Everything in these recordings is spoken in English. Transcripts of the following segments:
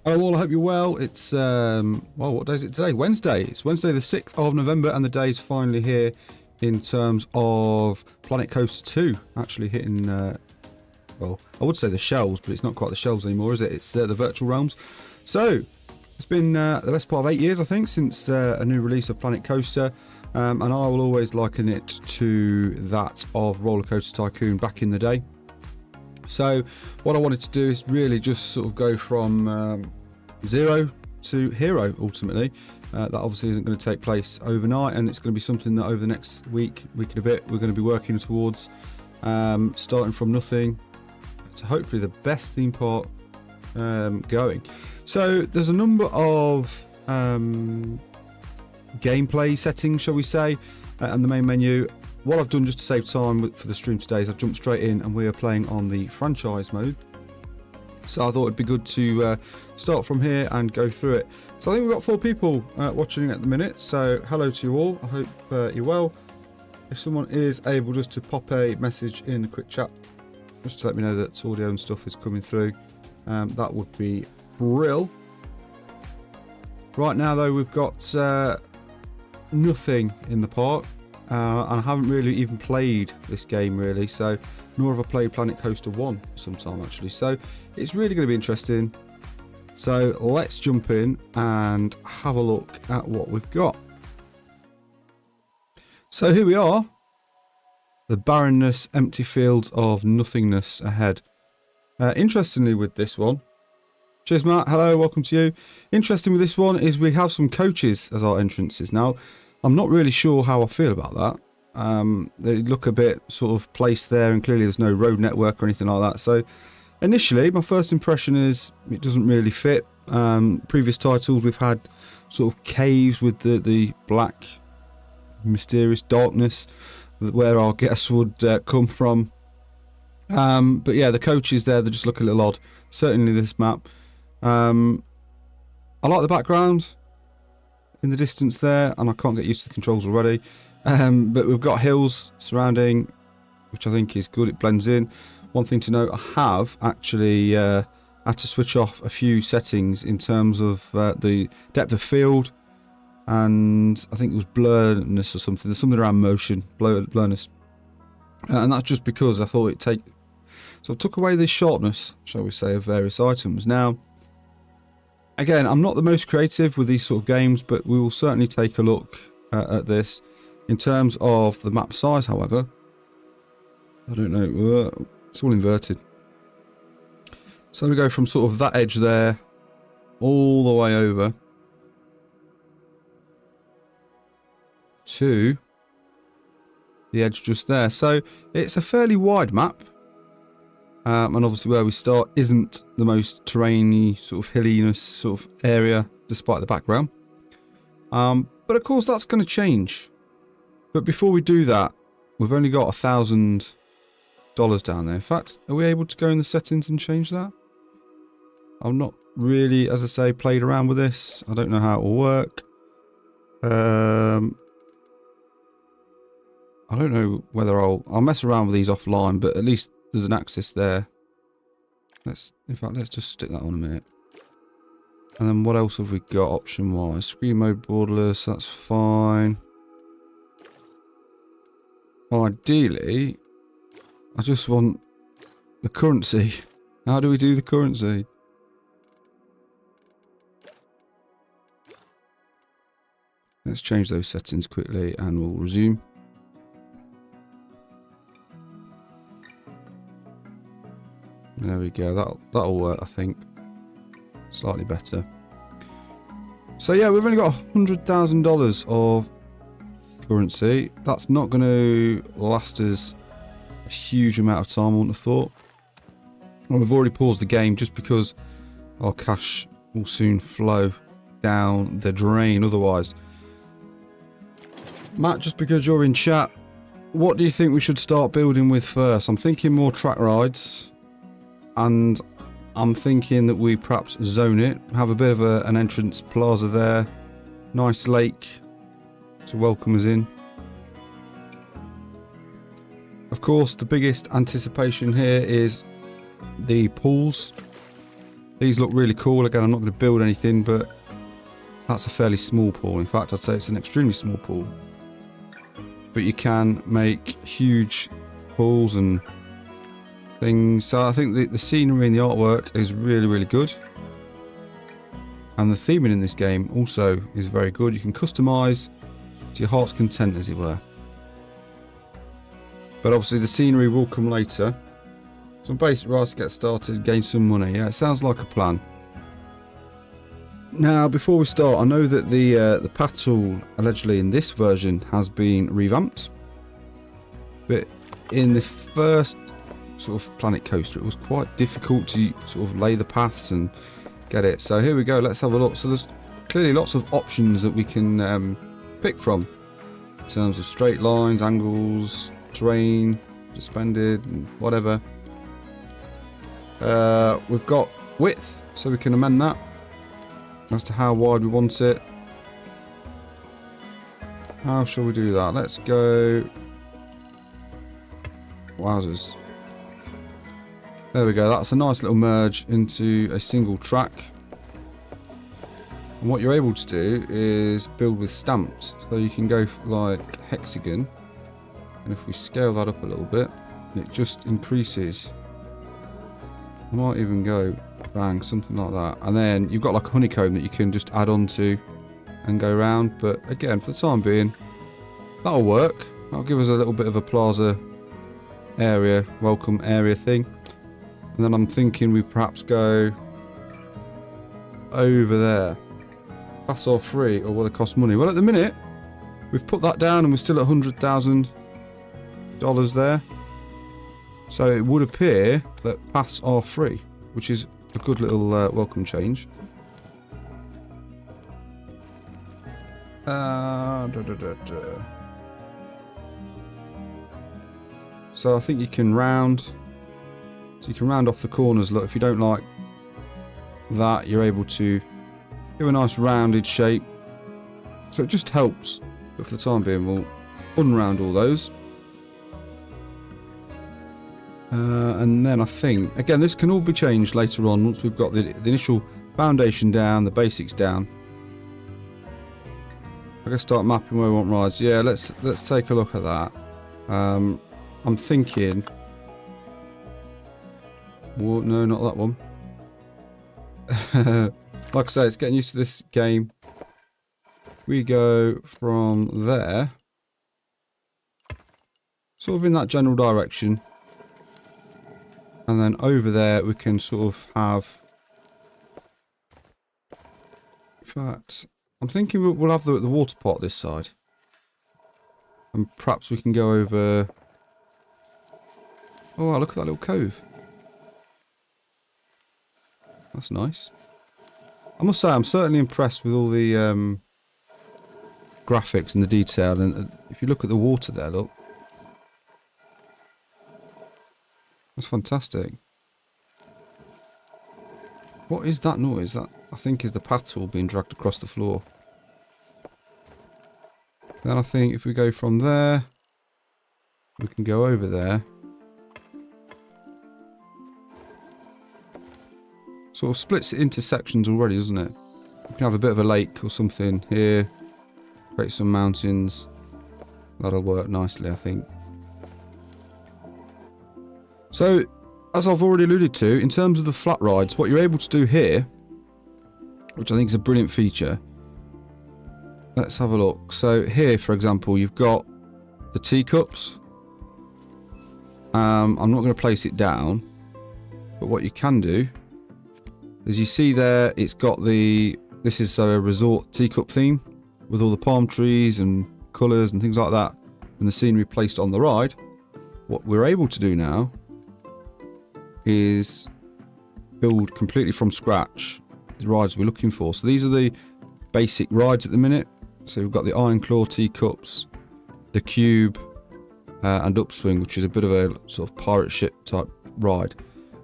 Hello all, I hope you're well. It's, well, what day is it today? Wednesday. It's Wednesday the 6th of November and the day's finally here in terms of Planet Coaster 2 actually hitting, well, I would say the shelves, but it's not quite the shelves anymore, is it? It's the virtual realms. So, it's been the best part of 8 years, I think, since a new release of Planet Coaster, and I will always liken it to that of Roller Coaster Tycoon back in the day. So what I wanted to do is really just sort of go from zero to hero ultimately. That obviously isn't going to take place overnight, and it's going to be something that over the next week and a bit we're going to be working towards, starting from nothing to hopefully the best theme park going. So there's a number of gameplay settings, shall we say, and the main menu. What I've done just to save time for the stream today is I've jumped straight in and we are playing on the franchise mode. So I thought it'd be good to start from here and go through it. So I think we've got 4 people watching at the minute. So hello to you all. I hope you're well. If someone is able just to pop a message in the quick chat, just to let me know that audio and stuff is coming through, that would be brill. Right now though, we've got nothing in the park. And I haven't really even played this game really, so nor have I played Planet Coaster 1 for some time actually, so it's really going to be interesting. So let's jump in and have a look at what we've got. So here we are, the barrenness, empty fields of nothingness ahead. Interestingly with this one, cheers Matt, hello, welcome to you. Interesting with this one is we have some coaches as our entrances. Now I'm not really sure how I feel about that. They look a bit sort of placed there, and clearly there's no road network or anything like that. So initially, my first impression is it doesn't really fit. Previous titles we've had sort of caves with the black, mysterious darkness where our guests would come from. But yeah, the coaches there, they just look a little odd. Certainly this map. I like the background in the distance there, and I can't get used to the controls already, but we've got hills surrounding, which I think is good. It blends in. One thing to note, I have actually had to switch off a few settings in terms of the depth of field, and I think it was blurriness or something. There's something around motion blurriness, and that's just because I thought it took away the sharpness, shall we say, of various items. Now again, I'm not the most creative with these sort of games, but we will certainly take a look at this. In terms of the map size, however, I don't know, it's all inverted. So we go from sort of that edge there, all the way over to the edge just there. So it's a fairly wide map. And obviously where we start isn't the most terrainy, sort of hilliness sort of area, despite the background. But of course that's going to change. But before we do that, we've only got $1,000 down there. In fact, are we able to go in the settings and change that? I've not really, as I say, played around with this. I don't know how it will work. I don't know whether I'll mess around with these offline, but at least there's an axis there. Let's just stick that on a minute. And then what else have we got option wise? Screen mode borderless, that's fine. ideally, I just want the currency. How do we do the currency? Let's change those settings quickly and we'll resume. There we go. That'll work, I think. Slightly better. So yeah, we've only got $100,000 of currency. That's not going to last us a huge amount of time, I wouldn't have thought. Well, we've already paused the game just because our cash will soon flow down the drain otherwise. Matt, just because you're in chat, what do you think we should start building with first? I'm thinking more track rides, and I'm thinking that we perhaps zone it, have a bit of an entrance plaza there, nice lake to welcome us in. Of course, the biggest anticipation here is the pools. These look really cool. Again, I'm not going to build anything, but that's a fairly small pool. In fact, I'd say it's an extremely small pool. But you can make huge pools and things. So I think the scenery and the artwork is really, really good. And the theming in this game also is very good. You can customise to your heart's content, as it were. But obviously the scenery will come later. Some basic rights to get started, gain some money. Yeah, it sounds like a plan. Now, before we start, I know that the path tool, allegedly in this version, has been revamped. But in the first sort of Planet Coaster, it was quite difficult to sort of lay the paths and get it. So here we go, let's have a look. So there's clearly lots of options that we can pick from. In terms of straight lines, angles, terrain, suspended, and whatever. We've got width, so we can amend that as to how wide we want it. How shall we do that? Let's go. Wowzers. There we go. That's a nice little merge into a single track. And what you're able to do is build with stamps. So you can go for like hexagon. And if we scale that up a little bit, it just increases. I might even go bang, something like that. And then you've got like a honeycomb that you can just add on to and go around. But again, for the time being, that'll work. That'll give us a little bit of a plaza area, welcome area thing. And then I'm thinking we perhaps go over there. Pass or free, or will it cost money? Well, at the minute, we've put that down and we're still at $100,000 there. So it would appear that paths are free, which is a good little welcome change. So I think you can round. So you can round off the corners. Look, if you don't like that, you're able to give a nice rounded shape. So it just helps. But for the time being, we'll unround all those. And then I think, again, this can all be changed later on once we've got the initial foundation down, the basics down. I can start mapping where we want rides. Yeah, let's take a look at that. I'm thinking. Whoa, no, not that one. Like I say, it's getting used to this game. We go from there, sort of in that general direction. And then over there we can sort of have... In fact, I'm thinking we'll have the water pot this side. And perhaps we can go over... Oh wow, look at that little cove. That's nice. I must say, I'm certainly impressed with all the graphics and the detail. And if you look at the water there, look. That's fantastic. What is that noise? That, I think, is the path tool being dragged across the floor. Then I think if we go from there, we can go over there. Sort of splits it into sections already, doesn't it? We can have a bit of a lake or something here. Create some mountains. That'll work nicely, I think. So, as I've already alluded to, in terms of the flat rides, what you're able to do here, which I think is a brilliant feature, let's have a look. So here, for example, you've got the teacups. I'm not going to place it down, but what you can do is you see there, it's got this is a resort teacup theme with all the palm trees and colours and things like that, and the scenery placed on the ride. What we're able to do now is build completely from scratch the rides we're looking for. So these are the basic rides at the minute. So we've got the Iron Claw teacups, the Cube, and Upswing, which is a bit of a sort of pirate ship type ride.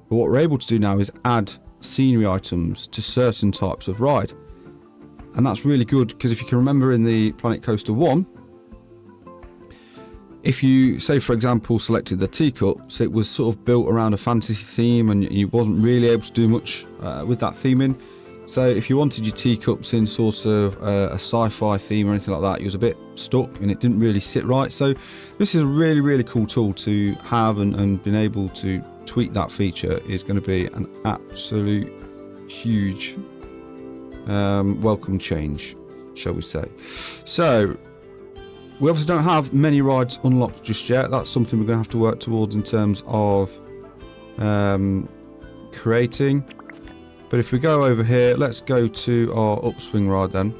But what we're able to do now is add scenery items to certain types of ride. And that's really good, because if you can remember in the Planet Coaster 1, if you, say for example, selected the teacups, it was sort of built around a fantasy theme and you wasn't really able to do much with that theming. So if you wanted your teacups in sort of a sci-fi theme or anything like that, you was a bit stuck and it didn't really sit right. So this is a really, really cool tool to have, and being able to tweak that feature is going to be an absolute huge welcome change, shall we say. So we obviously don't have many rides unlocked just yet. That's something we're going to have to work towards in terms of creating. But if we go over here, let's go to our Upswing ride then,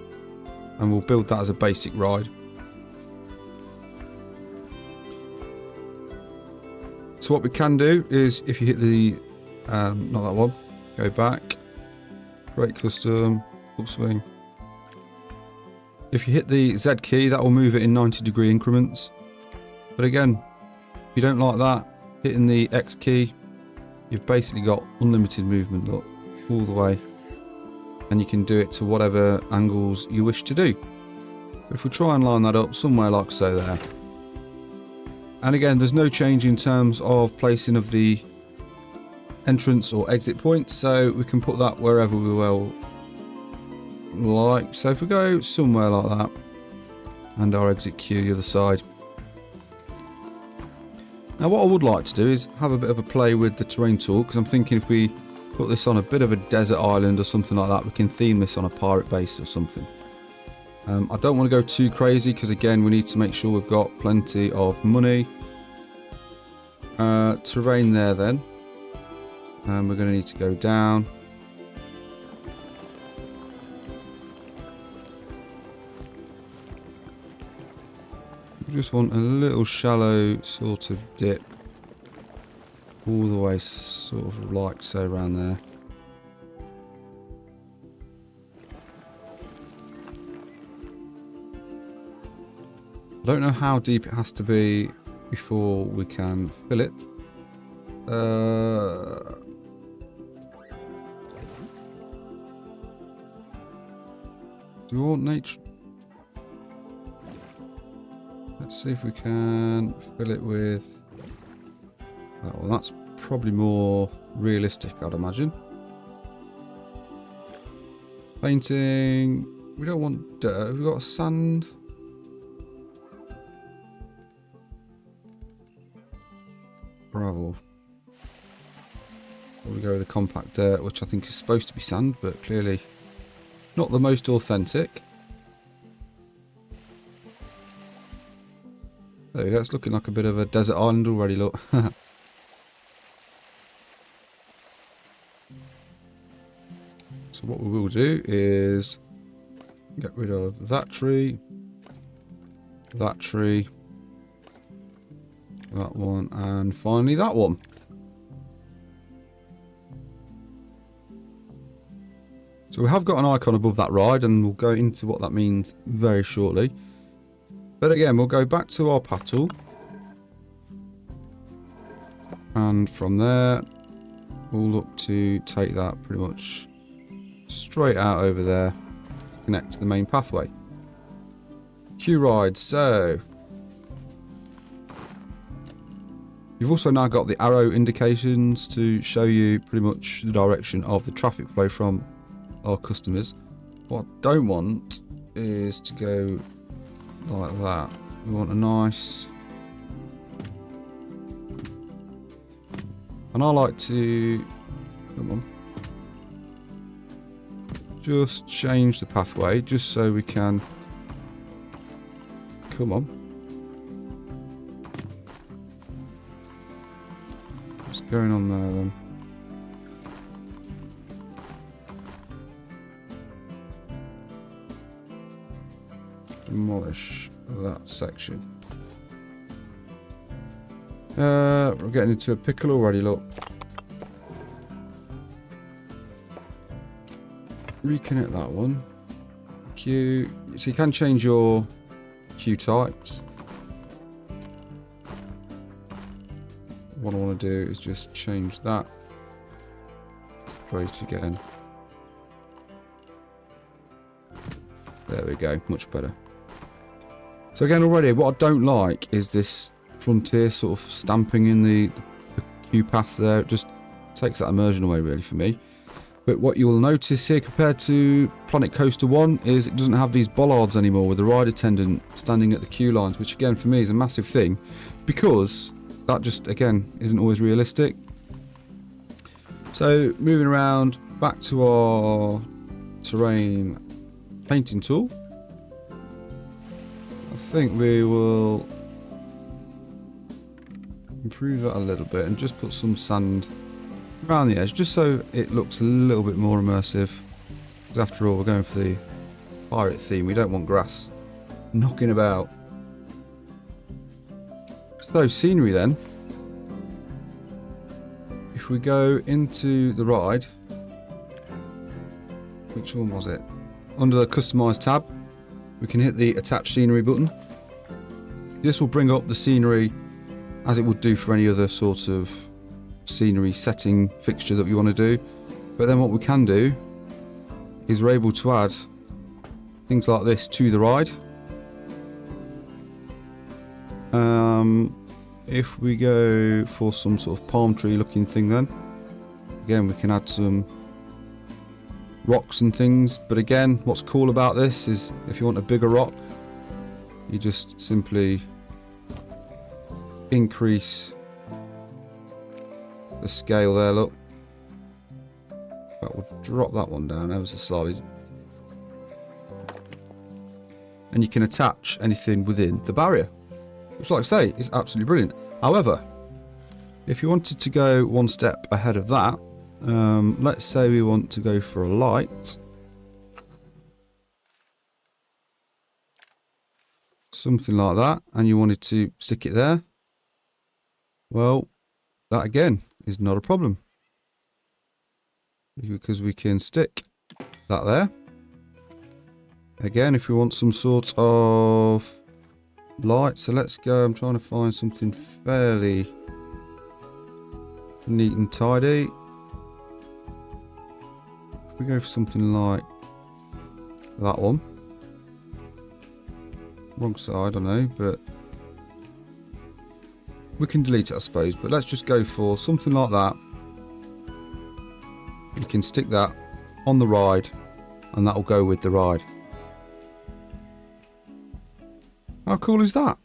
and we'll build that as a basic ride. So what we can do is, if you hit the, not that one, go back, create custom, Upswing. If you hit the Z key, that will move it in 90-degree increments. But again, if you don't like that, hitting the X key, you've basically got unlimited movement, look, all the way. And you can do it to whatever angles you wish to do. But if we try and line that up somewhere like so there. And again, there's no change in terms of placing of the entrance or exit points, so we can put that wherever we will like. So if we go somewhere like that, and our exit queue the other side. Now what I would like to do is have a bit of a play with the terrain tool, because I'm thinking if we put this on a bit of a desert island or something like that, we can theme this on a pirate base or something. I don't want to go too crazy, because again we need to make sure we've got plenty of money. Terrain there then, and we're going to need to go down. We just want a little shallow sort of dip all the way, sort of like so around there. I don't know how deep it has to be before we can fill it. Do we want nature? Let's see if we can fill it with that one. That's probably more realistic, I'd imagine. Painting. We don't want dirt. We've got sand. Gravel. We'll go with the compact dirt, which I think is supposed to be sand, but clearly not the most authentic. There we go, it's looking like a bit of a desert island already, look. So what we will do is get rid of that tree, that one, and finally that one. So we have got an icon above that ride, and we'll go into what that means very shortly. But again, we'll go back to our path tool, and from there we'll look to take that pretty much straight out over there, connect to the main pathway. Queue ride. So you've also now got the arrow indications to show you pretty much the direction of the traffic flow from our customers. What I don't want is to go like that. We want a nice And I like to, come on, just change the pathway just so we can, come on. What's going on there then? Demolish that section. We're getting into a pickle already, look. Reconnect that one. Q. So you can change your Q types. What I want to do is just change that straight again. There we go, much better. So again, already, what I don't like is this Frontier sort of stamping in the queue path there. It just takes that immersion away, really, for me. But what you will notice here, compared to Planet Coaster 1, is it doesn't have these bollards anymore with the ride attendant standing at the queue lines, which again, for me, is a massive thing, because that just, again, isn't always realistic. So, moving around, back to our terrain painting tool. I think we will improve that a little bit and just put some sand around the edge, just so it looks a little bit more immersive. Because after all, we're going for the pirate theme. We don't want grass knocking about. So, scenery then. If we go into the ride, which one was it? Under the customize tab, we can hit the attach scenery button. This will bring up the scenery as it would do for any other sort of scenery setting fixture that we want to do. But then what we can do is we're able to add things like this to the ride. If we go for some sort of palm tree looking thing, then again we can add some rocks and things. But again, what's cool about this is if you want a bigger rock, you just simply increase the scale there, look. That will drop that one down ever so slightly. And you can attach anything within the barrier, which, like I say, is absolutely brilliant. However, if you wanted to go one step ahead of that, let's say we want to go for a light. Something like that, and you wanted to stick it there. Well, that again is not a problem, because we can stick that there. Again, if we want some sort of light, so let's go, I'm trying to find something fairly neat and tidy. If we go for something like that one, wrong side, I know, but we can delete it, I suppose. But let's just go for something like that. You can stick that on the ride, and that will go with the ride. How cool is that?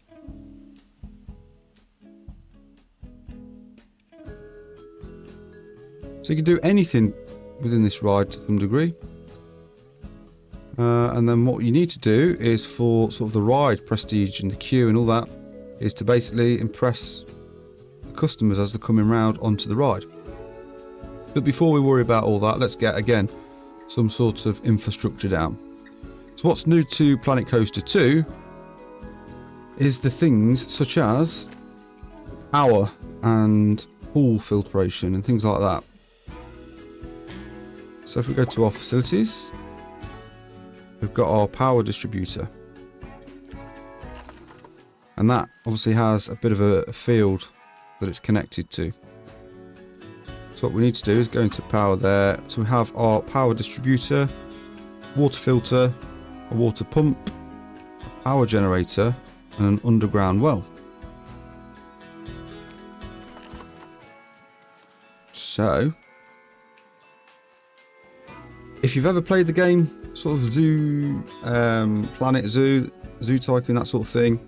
So you can do anything within this ride to some degree. And then what you need to do is, for sort of the ride prestige and the queue and all that, is to basically impress the customers as they're coming round onto the ride. But before we worry about all that, let's get, again, some sort of infrastructure down. So what's new to Planet Coaster 2 is the things such as power and pool filtration and things like that. So if we go to our facilities, we've got our power distributor, and that obviously has a bit of a field that it's connected to. So what we need to do is go into power there. So we have our power distributor, water filter, a water pump, a power generator, and an underground well. So if you've ever played the game, sort of Zoo, Planet Zoo, Tycoon, that sort of thing,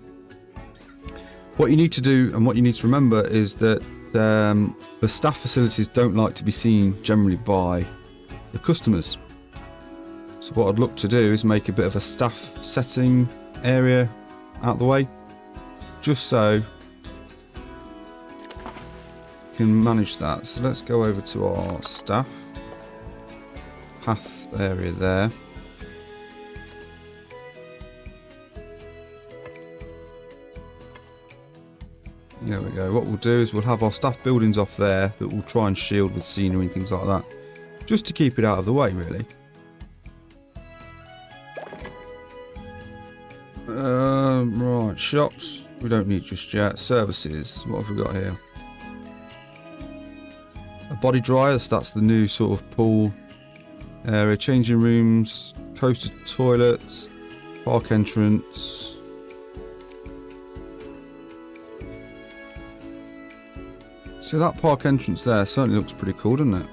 what you need to do and what you need to remember is that the staff facilities don't like to be seen generally by the customers. So what I'd look to do is make a bit of a staff setting area out the way, just so you can manage that. So let's go over to our staff path area there. There we go. What we'll do is we'll have our staff buildings off there that we'll try and shield with scenery and things like that, just to keep it out of the way, really. Right, shops we don't need just yet. Services, what have we got here? A body dryer, so that's the new sort of pool area. Changing rooms, coaster toilets, park entrance. So that park entrance there certainly looks pretty cool, doesn't it?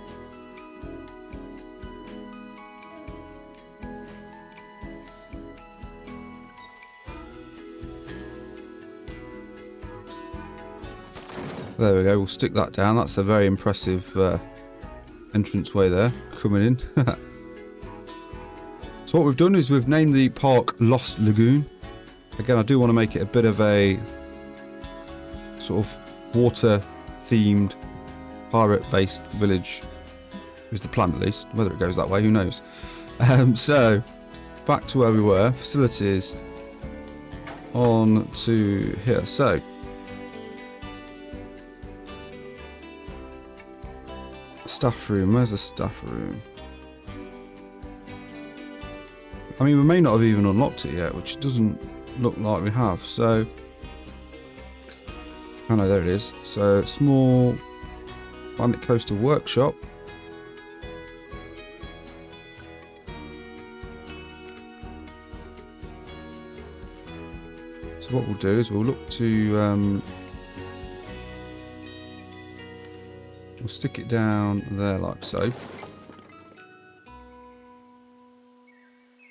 There we go, we'll stick that down. That's a very impressive entranceway there, coming in. So what we've done is we've named the park Lost Lagoon. Again, I do want to make it a bit of a sort of water-themed, pirate-based village. Is the plan, at least. Whether it goes that way, who knows. So, back to where we were. Facilities on to here. So, staff room. Where's the staff room? I mean, we may not have even unlocked it yet, which doesn't look like we have. So, oh no, there it is. So, small Bandit Coaster workshop. So what we'll do is we'll look to we'll stick it down there like so.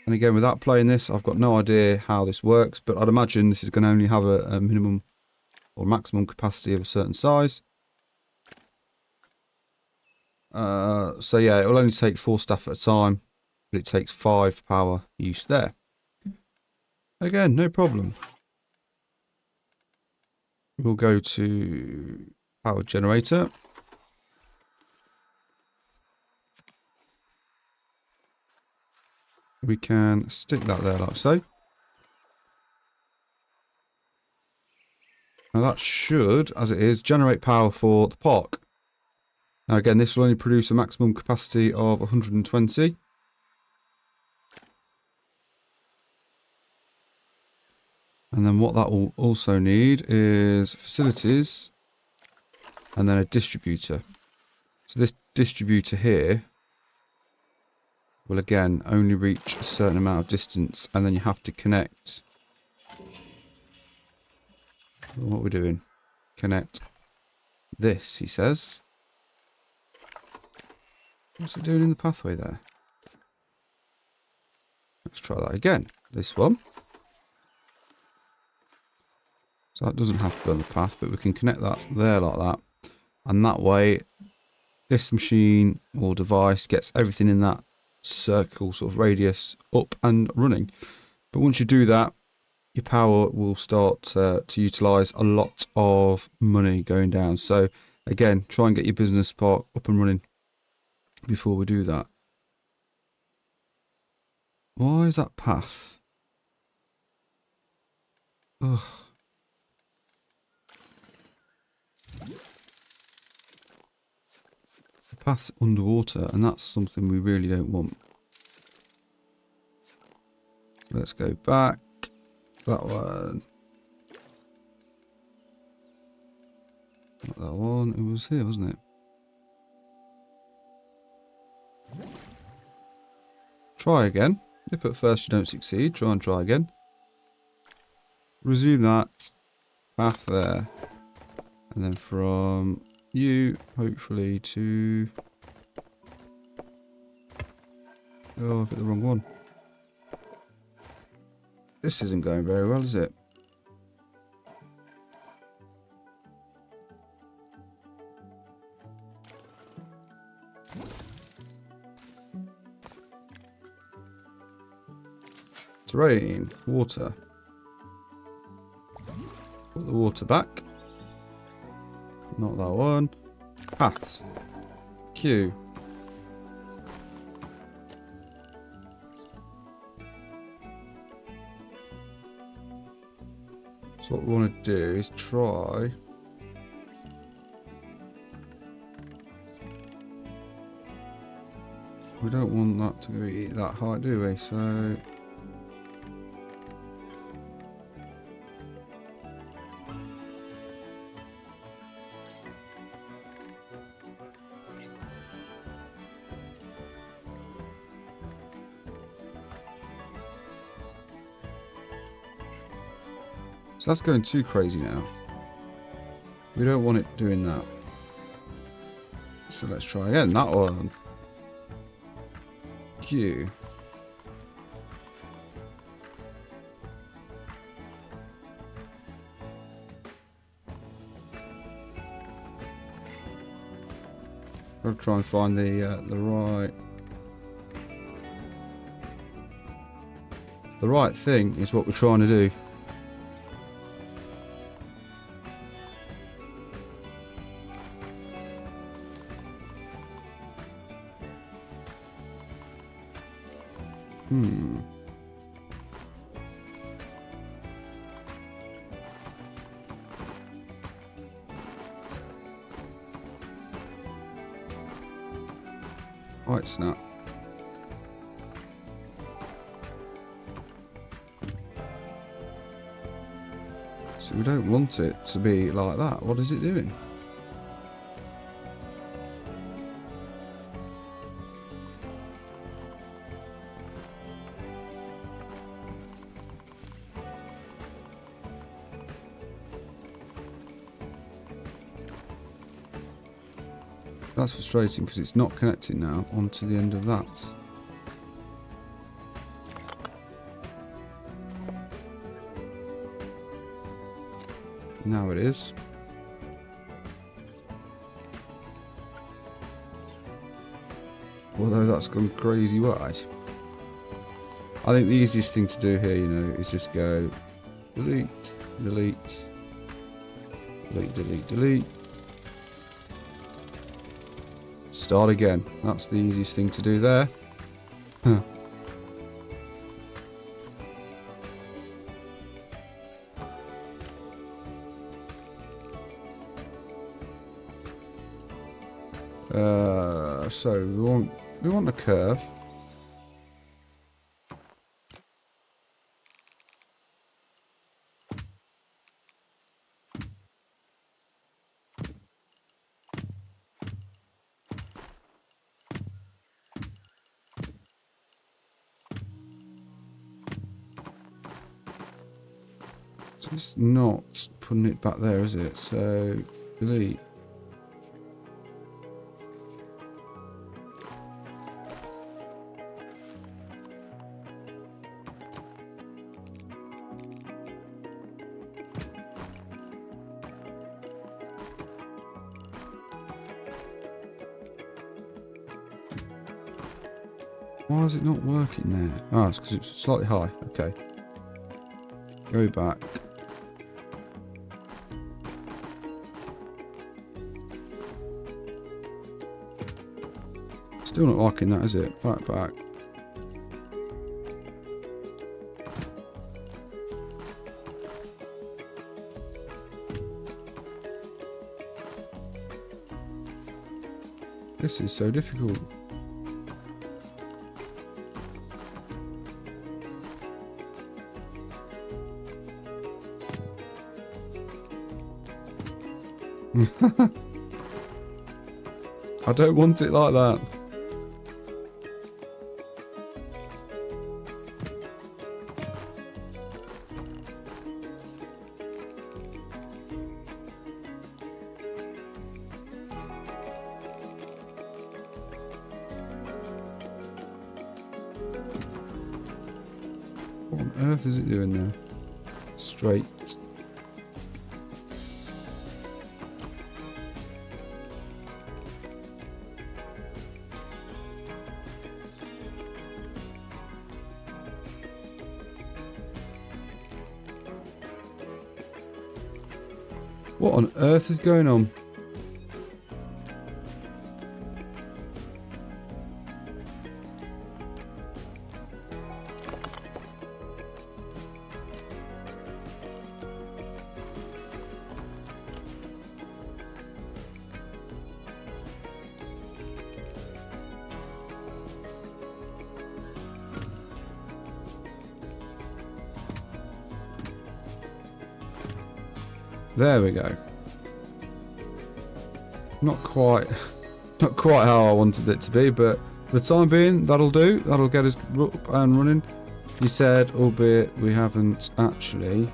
And again, without playing this, I've got no idea how this works, but I'd imagine this is going to only have a minimum or maximum capacity of a certain size. So yeah, it will only take 4 staff at a time, but it takes 5 power use there. Again, no problem. We'll go to power generator. We can stick that there like so. Now that should, as it is, generate power for the park. Now again, this will only produce a maximum capacity of 120. And then what that will also need is facilities and then a distributor. So this distributor here will again only reach a certain amount of distance, and then you have to connect. What we're doing? Connect this, he says. What's it doing in the pathway there? Let's try that again. This one. So that doesn't have to be on the path, but we can connect that there like that. And that way, this machine or device gets everything in that circle sort of radius up and running. But once you do that, your power will start to utilize a lot of money going down. So again, try and get your business park up and running before we do that. Why is that path? Ugh. The path's underwater, and that's something we really don't want. Let's go back. That one. Not that one. It was here, wasn't it? Try again. If at first you don't succeed, try and try again. Resume that path there. And then from you, hopefully to... Oh, I've got the wrong one. This isn't going very well, is it? Rain. Water. Put the water back. Not that one. Paths. Q. So what we want to do is try... We don't want that to be that high, do we? So... So that's going too crazy now. We don't want it doing that. So let's try again. That one. Q. I'll try and find the right thing is what we're trying to do. Right, snap. So we don't want it to be like that. What is it doing? That's frustrating because it's not connecting now onto the end of that. Now it is. Although that's gone crazy wide. I think the easiest thing to do here, you know, is just go delete, delete, delete, delete, delete. Start again. That's the easiest thing to do there. Huh. So we want a curve. It's not putting it back there, is it? So delete. Why is it not working there? Ah, it's because it's slightly high. Okay. Go back. Still not liking that, is it? Back, back. This is so difficult. I don't want it like that. What on earth is it doing there? Straight. What on earth is going on? There we go. Not quite how I wanted it to be, but for the time being, that'll do. That'll get us up and running. You said, albeit we haven't actually.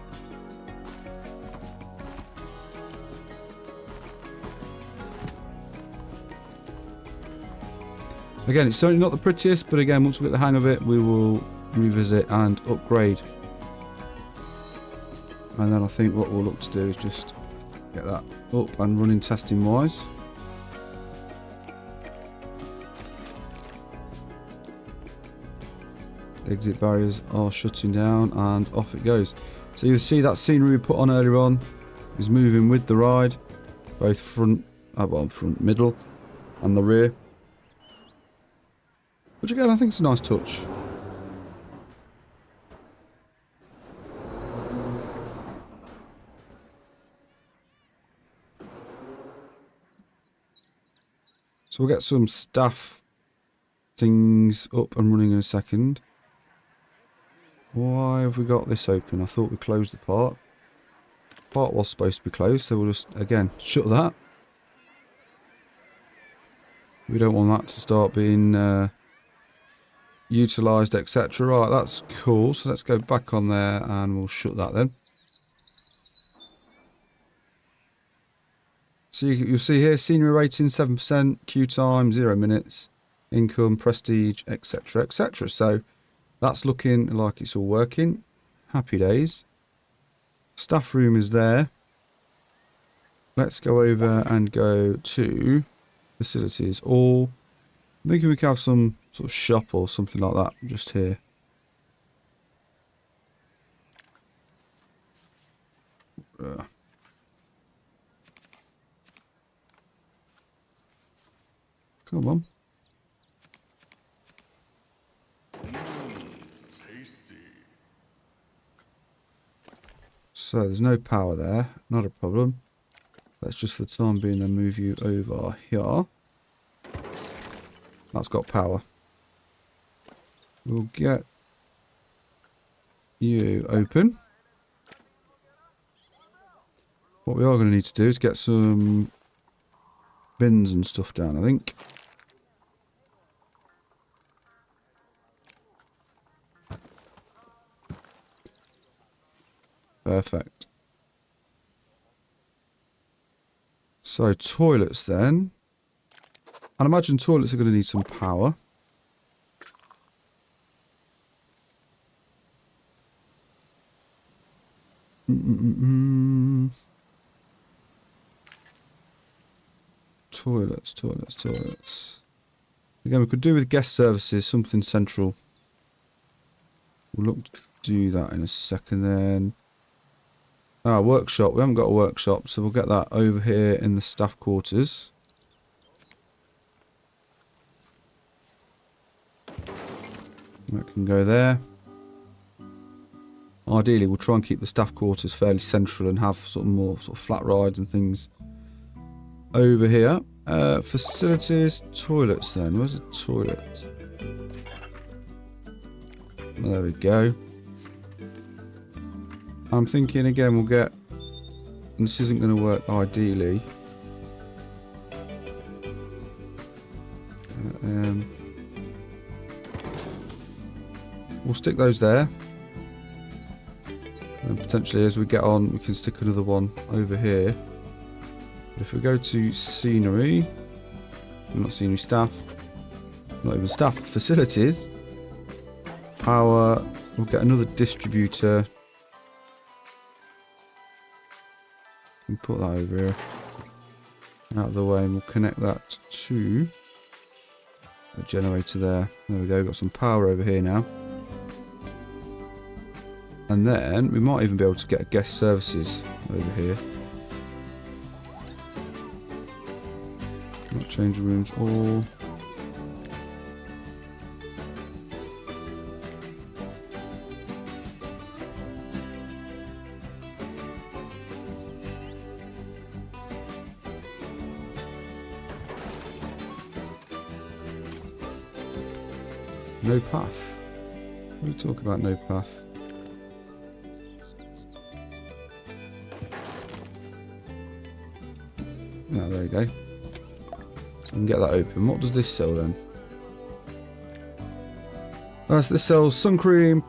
Again, it's certainly not the prettiest, but again, once we get the hang of it, we will revisit and upgrade. And then I think what we'll look to do is just get that up and running testing wise. The exit barriers are shutting down and off it goes. So you'll see that scenery we put on earlier on is moving with the ride, both front, front, middle and the rear. Which again I think is a nice touch. So we'll get some staff things up and running in a second. Why have we got this open? I thought we closed the part. Part was supposed to be closed, so we'll just, again, shut that. We don't want that to start being utilised, etc. Right, that's cool. So let's go back on there and we'll shut that then. So you'll see here, scenery rating 7%, queue time 0 minutes, income, prestige, etc, etc. So that's looking like it's all working. Happy days. Staff room is there. Let's go over and go to facilities. All. I'm thinking we can have some sort of shop or something like that just here. Come on. Tasty. So there's no power there, not a problem. Let's just for the time being then move you over here. That's got power. We'll get you open. What we are going to need to do is get some bins and stuff down, I think. Perfect. So toilets then. I'd imagine toilets are going to need some power. Toilets. Again, we could do with guest services, something central. We'll look to do that in a second then. Workshop. We haven't got a workshop, so we'll get that over here in the staff quarters. That can go there. Ideally, we'll try and keep the staff quarters fairly central and have sort of more sort of flat rides and things over here. Facilities, toilets then. Where's the toilet? There we go. I'm thinking again we'll get, and this isn't going to work ideally. We'll stick those there. And potentially as we get on we can stick another one over here. If we go to scenery, not scenery, staff, not even staff, facilities, power, we'll get another distributor. And put that over here, out of the way, and we'll connect that to the generator there. There we go, got some power over here now. And then we might even be able to get guest services over here. Not changing rooms all. No path. What are you talking about, no path? Yeah, there you go. So we can get that open. What does this sell then? So this sells sun cream,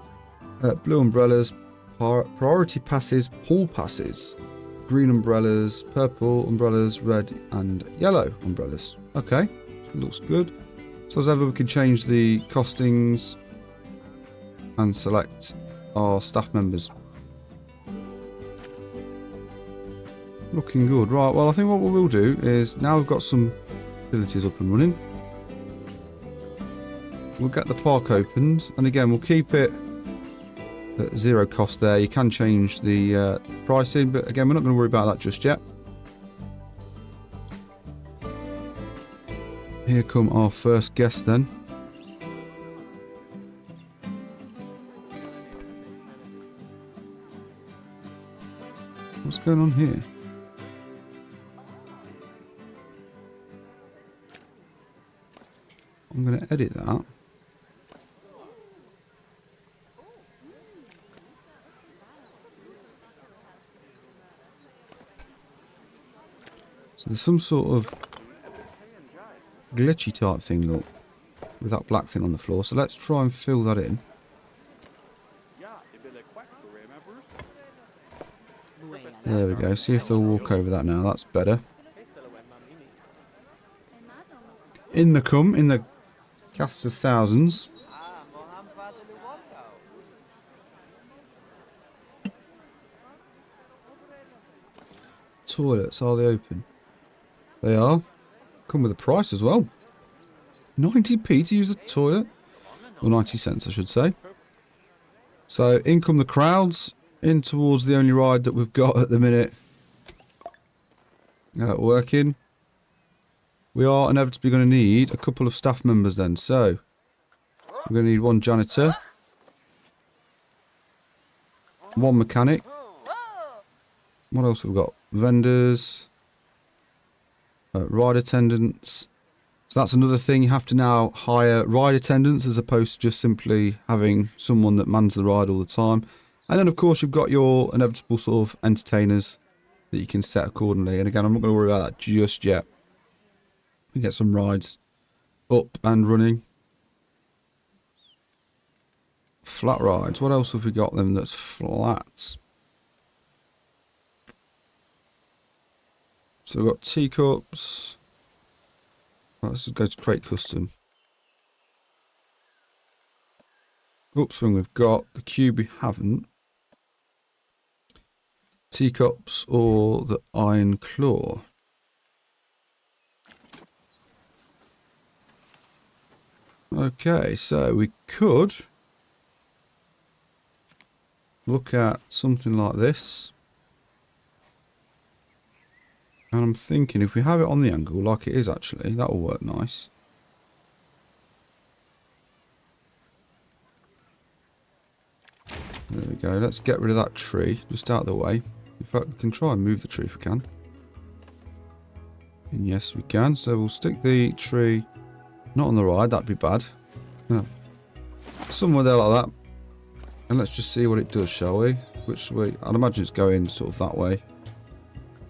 blue umbrellas, priority passes, pool passes, green umbrellas, purple umbrellas, red and yellow umbrellas. Okay, so looks good. So as ever, we can change the costings and select our staff members. Looking good. Right, well, I think what we will do is, now we've got some facilities up and running, we'll get the park opened, and again, we'll keep it at 0 cost there. You can change the pricing, but again, we're not going to worry about that just yet. Here come our first guests then. What's going on here? I'm going to edit that. So there's some sort of glitchy type thing, look, with that black thing on the floor. So let's try and fill that in. There we go. See if they'll walk over that now. That's better. In the casts of thousands. Toilets, are they open? They are. Come with a price as well. 90p to use the toilet. Or 90 cents, I should say. So, in come the crowds. In towards the only ride that we've got at the minute. Working. We are inevitably going to need a couple of staff members then. So, we're going to need one janitor. One mechanic. What else have we got? Vendors. Ride attendants. So that's another thing. You have to now hire ride attendants as opposed to just simply having someone that mans the ride all the time. And then, of course, you've got your inevitable sort of entertainers that you can set accordingly. And again, I'm not going to worry about that just yet. We get some rides up and running. Flat rides. What else have we got then that's flat? So we've got teacups. Right, let's just go to create custom. Oops, and we've got the cube we haven't. Teacups or the iron claw. Okay, so we could look at something like this. And I'm thinking if we have it on the angle like it is actually, that will work nice. There we go. Let's get rid of that tree just out of the way. In fact, we can try and move the tree if we can. And yes, we can. So we'll stick the tree not on the ride. That'd be bad. No. Somewhere there like that. And let's just see what it does, shall we? Which way? I'd imagine it's going sort of that way.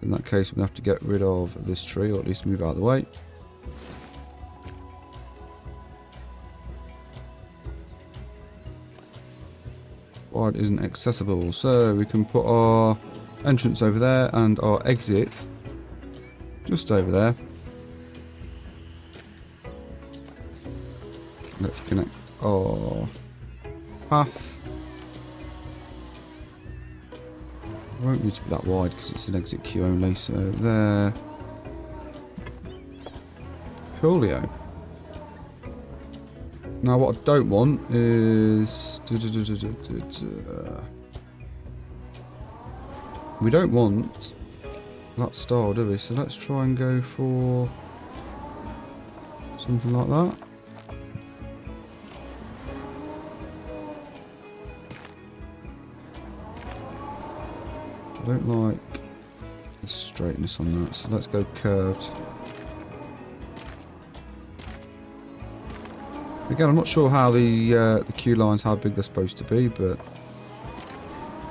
In that case, we're going to have to get rid of this tree, or at least move out of the way. Ride isn't accessible, so we can put our entrance over there and our exit just over there. Let's connect our path. It won't need to be that wide because it's an exit queue only, so there. Coolio. Now what I don't want is... we don't want that style, do we? So let's try and go for Something like that. I don't like the straightness on that, so let's go curved. Again, I'm not sure how the queue lines, how big they're supposed to be, but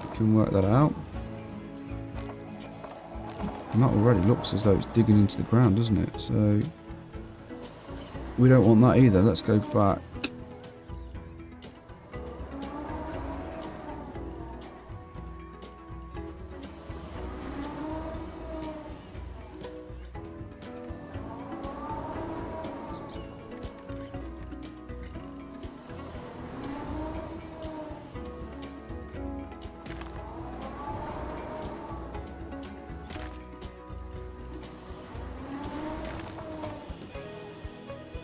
you can work that out. And that already looks as though it's digging into the ground, doesn't it? So we don't want that either. Let's go back.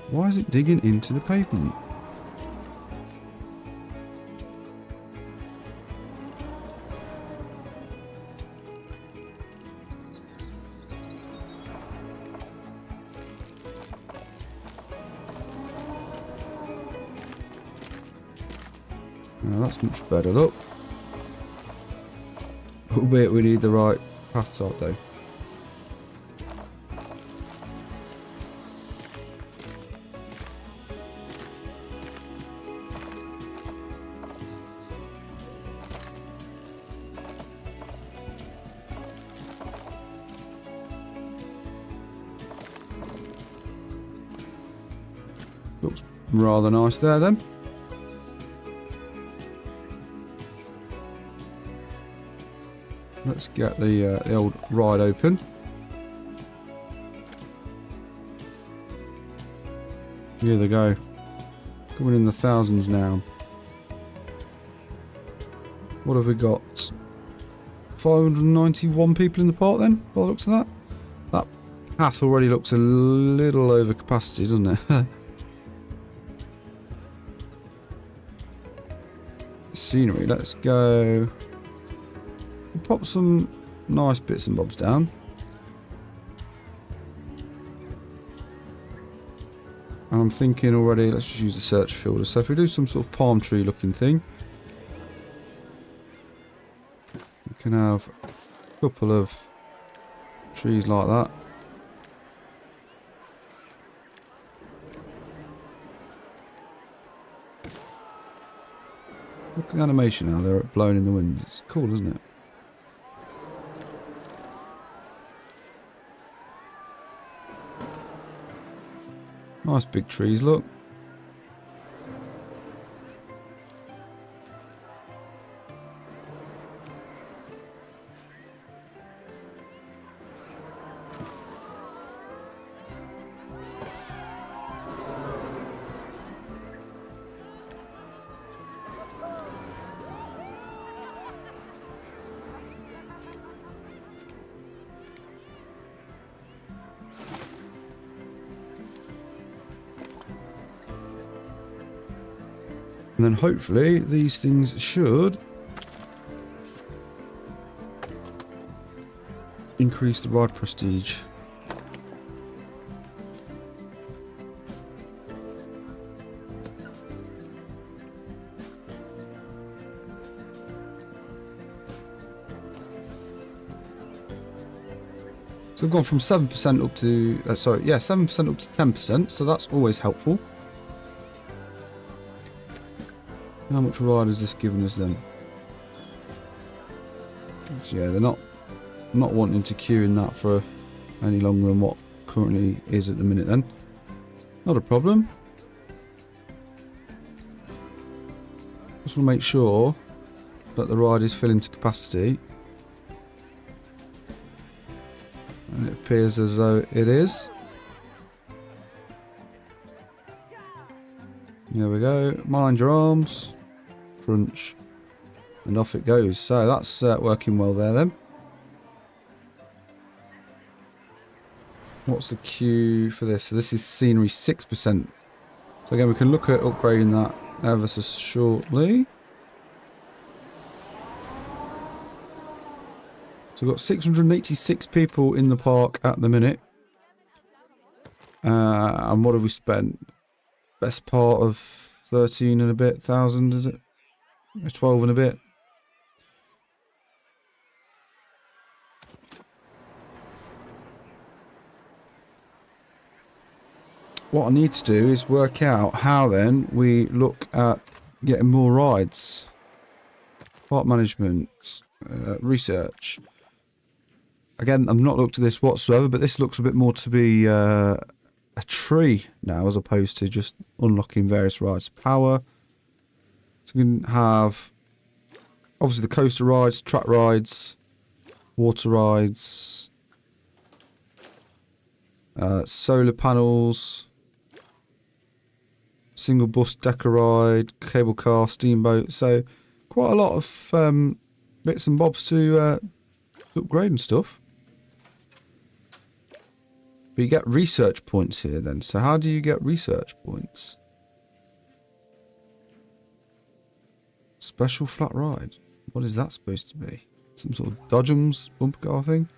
Why is it digging into the pavement? Now that's much better, look. Albeit we need the right path side though. Looks rather nice there then. Let's get the old ride open. Here they go. Coming in the thousands now. What have we got? 591 people in the park then, by the looks of that. That path already looks a little over capacity, doesn't it? Scenery, let's go. We'll pop some nice bits and bobs down. And I'm thinking already, let's just use the search filter. So if we do some sort of palm tree looking thing, we can have a couple of trees like that. Look at the animation now, they're blowing in the wind. It's cool, isn't it? Nice big trees, look. And then hopefully these things should increase the ride prestige. So we've gone from 7% up to, 7% up to 10%, so that's always helpful. How much ride has this given us then? So yeah, they're not wanting to queue in that for any longer than what currently is at the minute then. Not a problem. Just want to make sure that the ride is filling to capacity. And it appears as though it is. There we go. Mind your arms. Crunch. And off it goes. So that's working well there then. What's the queue for this? So this is scenery 6%. So again, we can look at upgrading that ever so shortly. So we've got 686 people in the park at the minute. And what have we spent? Best part of 13 and a bit thousand, is it? 12 and a bit. What I need to do is work out how then we look at getting more rides. Park management, research. Again, I've not looked at this whatsoever, but this looks a bit more to be a tree now as opposed to just unlocking various rides. Power. So we can have obviously the coaster rides, track rides, water rides, solar panels, single bus decker ride, cable car, steamboat. So quite a lot of bits and bobs to upgrade and stuff. But you get research points here then. So how do you get research points? Special flat ride. What is that supposed to be? Some sort of Dodgems bumper car thing?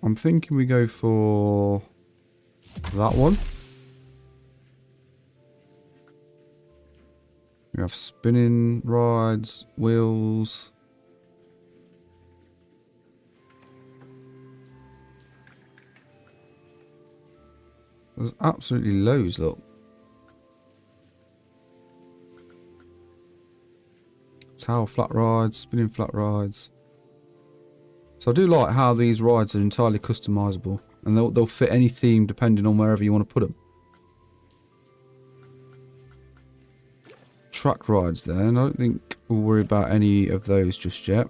I'm thinking we go for that one. We have spinning rides, wheels. There's absolutely loads, look. Tower flat rides, spinning flat rides. So I do like how these rides are entirely customizable, and they'll fit any theme depending on wherever you want to put them. Track rides there, and I don't think we'll worry about any of those just yet.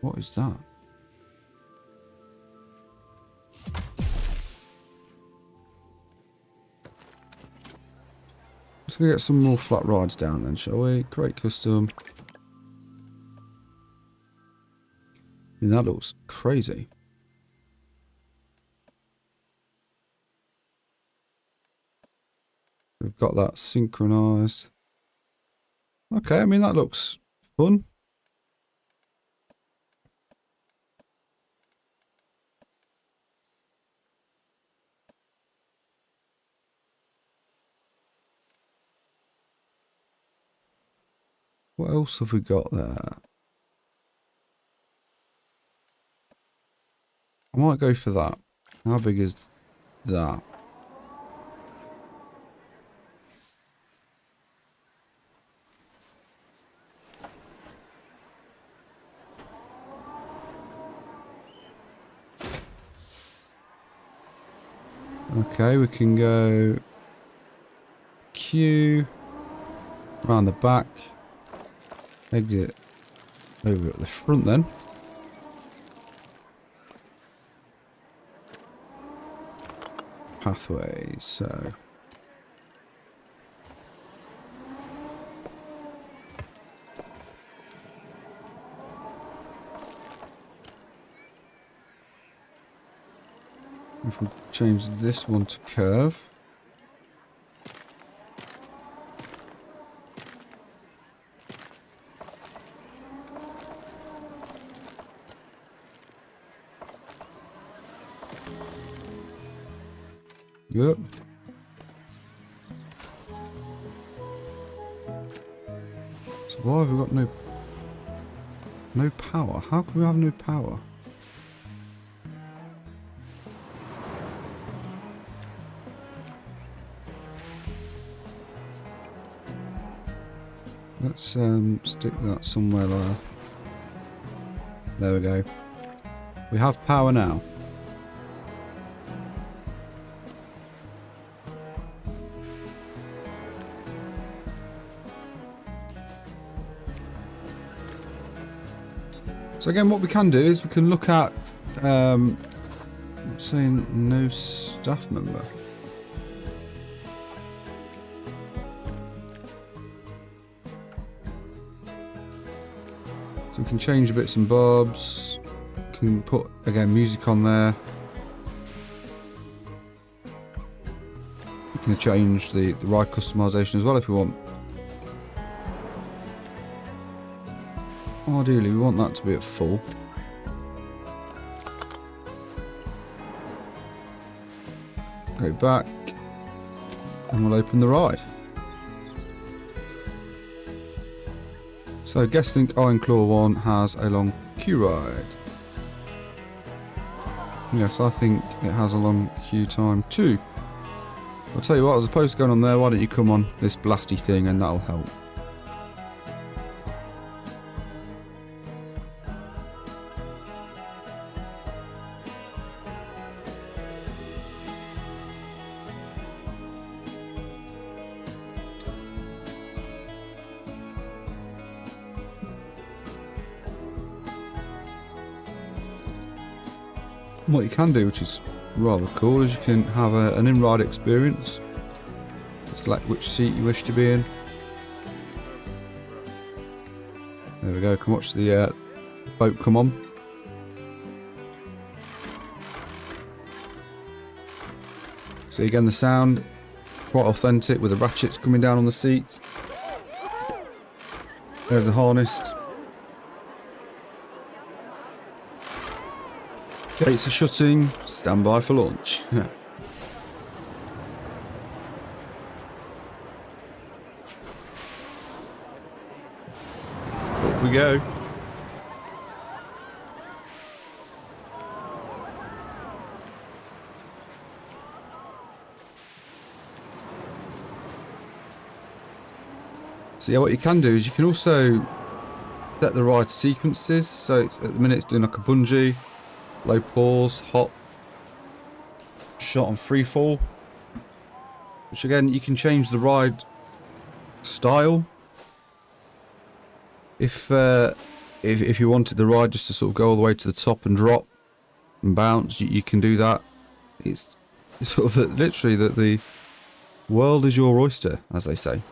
What is that? Let's go get some more flat rides down then, shall we? Create custom. I mean, that looks crazy. We've got that synchronized. Okay, I mean, that looks fun. What else have we got there? I might go for that. How big is that? Okay, we can go Q around the back. Exit over at the front then. Pathways, so. If we change this one to curve. Yep. So why have we got no power? How can we have no power? Let's stick that somewhere there. There we go. We have power now. So again, what we can do is we can look at saying no staff member. So We can change bits and bobs. Can put, again, music on there. We can change the ride customization as well if we want. Ideally, we want that to be at full. Go back, and we'll open the ride. So, Guestlink Ironclaw 1 has a long queue ride. Yes, I think it has a long queue time too. I'll tell you what, as opposed to going on there, why don't you come on this blasty thing and that'll help. What you can do, which is rather cool, is you can have an in-ride experience. Select which seat you wish to be in. There we go, can watch the boat come on. See again the sound, quite authentic with the ratchets coming down on the seat. There's the harness. Gates are shutting, stand by for launch. Up we go. So yeah, what you can do is you can also set the ride sequences. So at the minute it's doing like a bungee. Low pause, hop, shot on free fall. Which again, you can change the ride style. If you wanted the ride just to sort of go all the way to the top and drop and bounce, you can do that. It's sort of literally that the world is your oyster, as they say.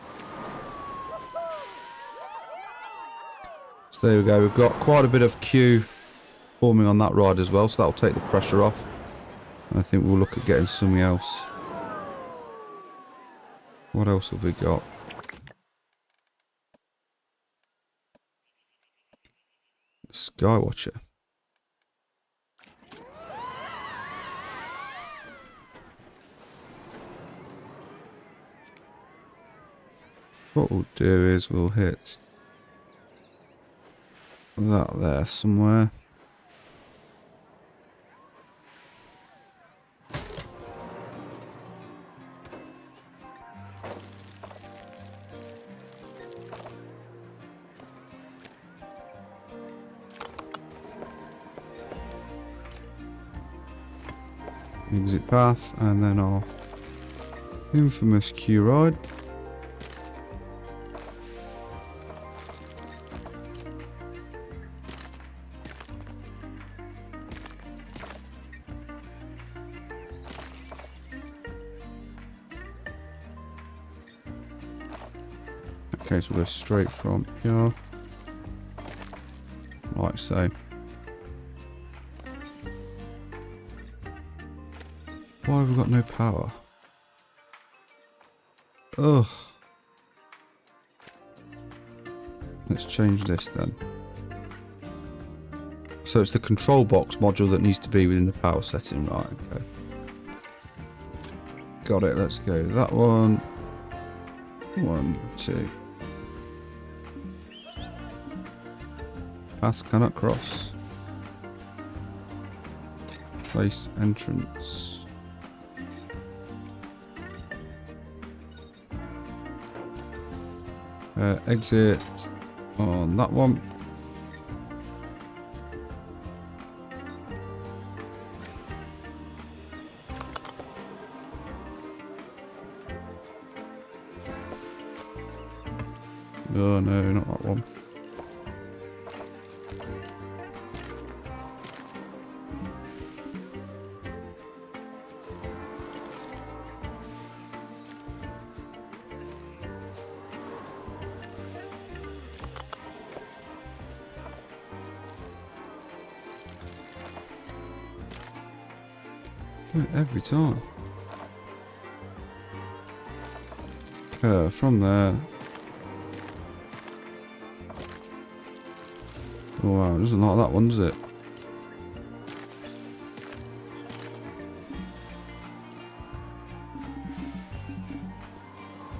So there we go. We've got quite a bit of queue forming on that ride as well, so that'll take the pressure off. And I think we'll look at getting something else. What else have we got? Skywatcher. What we'll do is we'll hit that there somewhere. Exit path, and then our infamous queue ride. Okay, so we'll go straight from here, like so. Why have we got no power? Ugh. Let's change this then. So it's the control box module that needs to be within the power setting, right? Okay. Got it, let's go. That one. 1, 2. Pass cannot cross. Place entrance. Exit on that one. Oh no, not that one. Do it every time. Curve from there. Oh wow, it doesn't like that one, does it?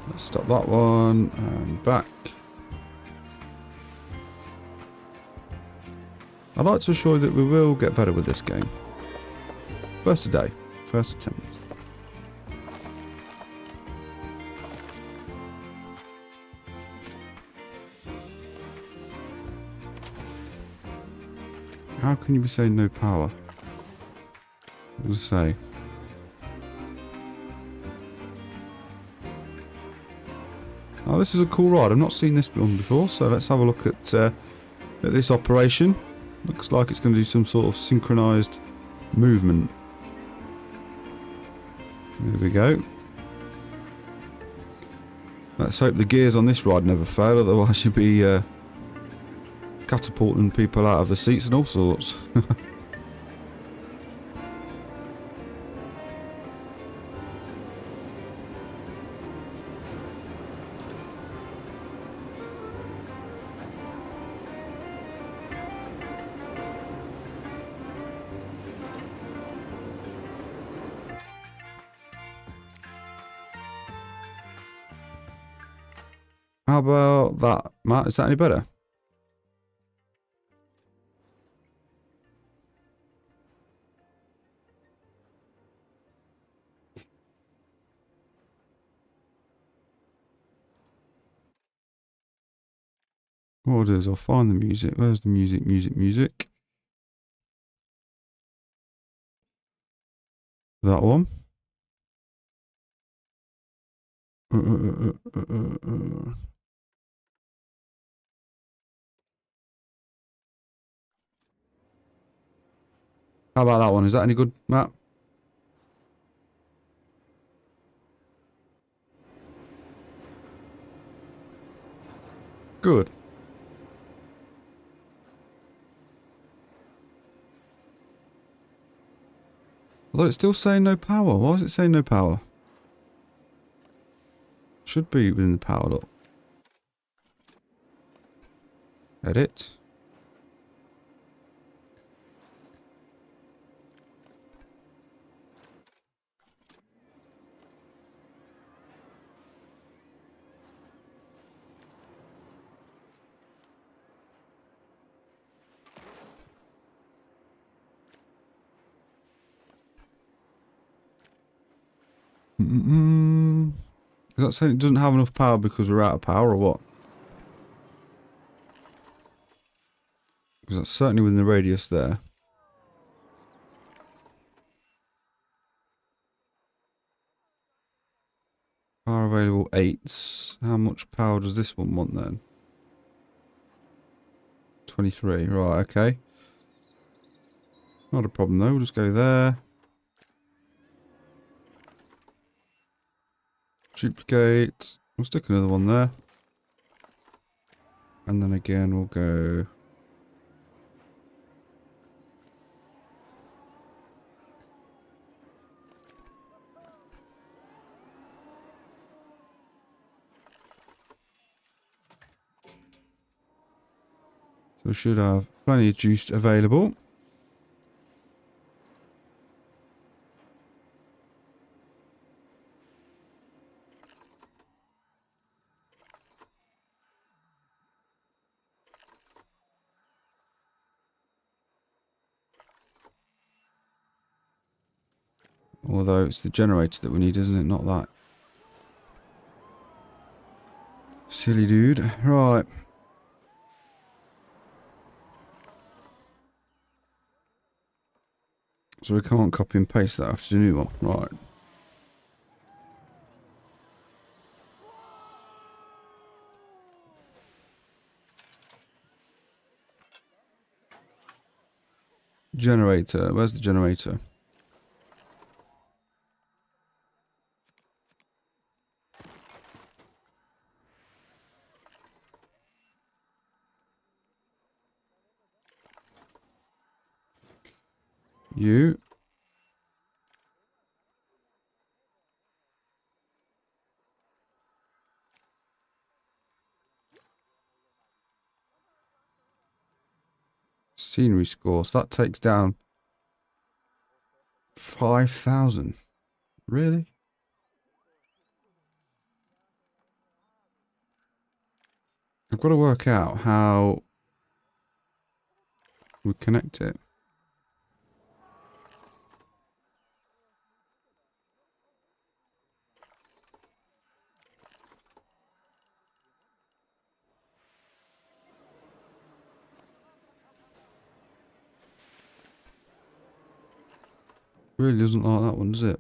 Let's stop that one and back. I'd like to assure you that we will get better with this game. First a day, first attempt. How can you be saying no power? What does it say? Oh, this is a cool ride. I've not seen this one before, so let's have a look at this operation. Looks like it's going to do some sort of synchronized movement. There we go. Let's hope the gears on this ride never fail, otherwise you'll be catapulting people out of the seats and all sorts. How about that, Matt? Is that any better? What I'll do is I'll find the music. Where's the music, music? That one. How about that one? Is that any good, Matt? Good. Although it's still saying no power. Why is it saying no power? Should be within the power lock. Edit. Is that saying it doesn't have enough power because we're out of power or what? Because that's certainly within the radius there. Power available 8. How much power does this one want then? 23. Right, okay. Not a problem though. We'll just go there. Duplicate. We'll stick another one there. And then again we'll go... So we should have plenty of juice available. Although it's the generator that we need, isn't it? Not that. Silly dude. Right. So we can't copy and paste that after the new one. Right. Generator. Where's the generator? You. Machinery score. So that takes down 5,000. Really? I've got to work out how we connect it. Really doesn't like that one, does it?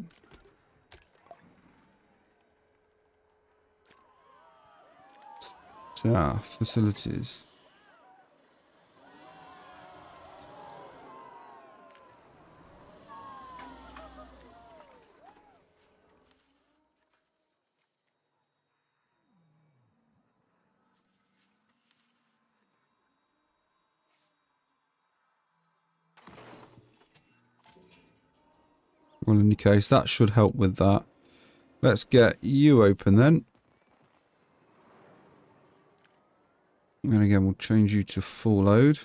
Facilities. Well, in any case, that should help with that. Let's get you open then. And again, we'll change you to full load.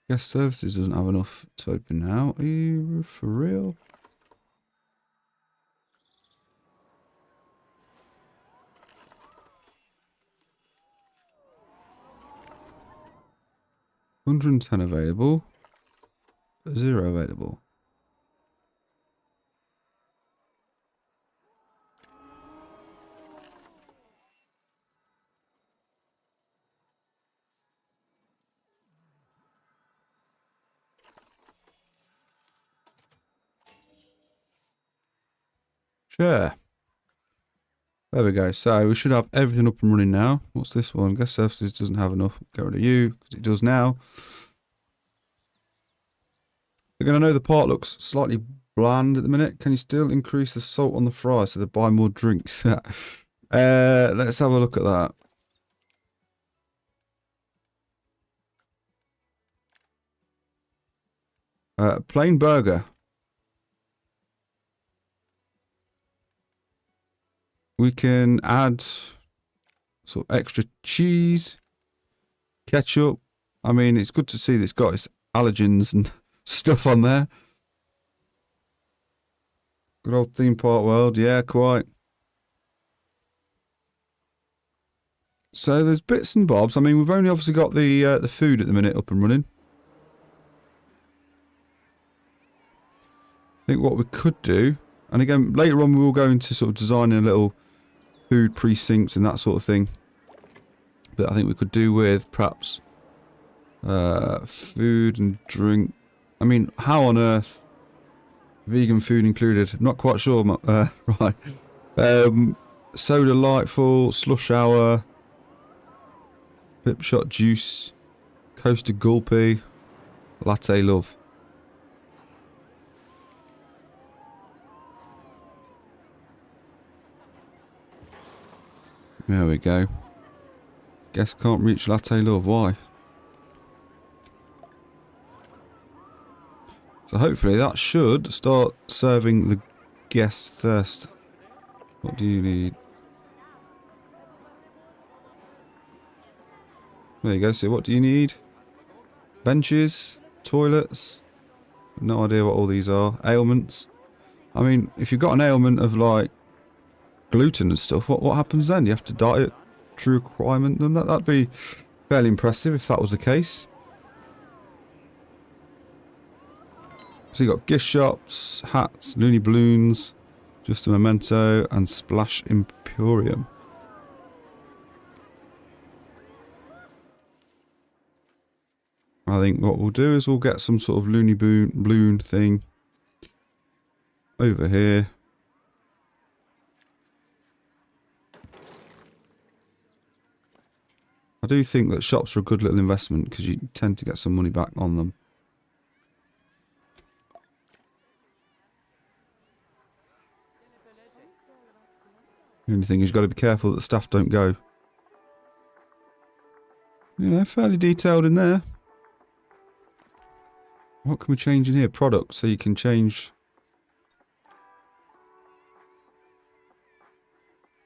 Guest services doesn't have enough to open now. Are you for real? $110 available. 0 available. Share. There we go. So we should have everything up and running now. What's this one? Guest services doesn't have enough. Get rid of you because it does now. Again, I know the part looks slightly bland at the minute. Can you still increase the salt on the fries so they buy more drinks? Let's have a look at that. Plain burger. We can add sort of extra cheese, ketchup. I mean, it's good to see that it's got its allergens and stuff on there. Good old theme park world, yeah, quite. So there's bits and bobs. I mean, we've only obviously got the food at the minute up and running. I think what we could do, and again later on we will go into sort of designing a little food precincts and that sort of thing. But I think we could do with perhaps food and drink. I mean, how on earth? Vegan food included. I'm not quite sure. Right. Soda Delightful, Slush Hour, Pip Shot Juice, Coaster Gulpy, Latte Love. There we go. Guess can't reach Latte Love. Why? So hopefully that should start serving the guest thirst. What do you need? There you go. So what do you need? Benches, toilets. No idea what all these are. Ailments. I mean, if you've got an ailment of like gluten and stuff, what happens then? You have to diet true requirement. Then that'd be fairly impressive if that was the case. So you got gift shops, hats, Looney Balloons, Just a Memento, and Splash Emporium. I think what we'll do is we'll get some sort of Looney Balloon thing over here. I do think that shops are a good little investment because you tend to get some money back on them. The only thing is you've got to be careful that the staff don't go. You know, fairly detailed in there. What can we change in here? Products, so you can change...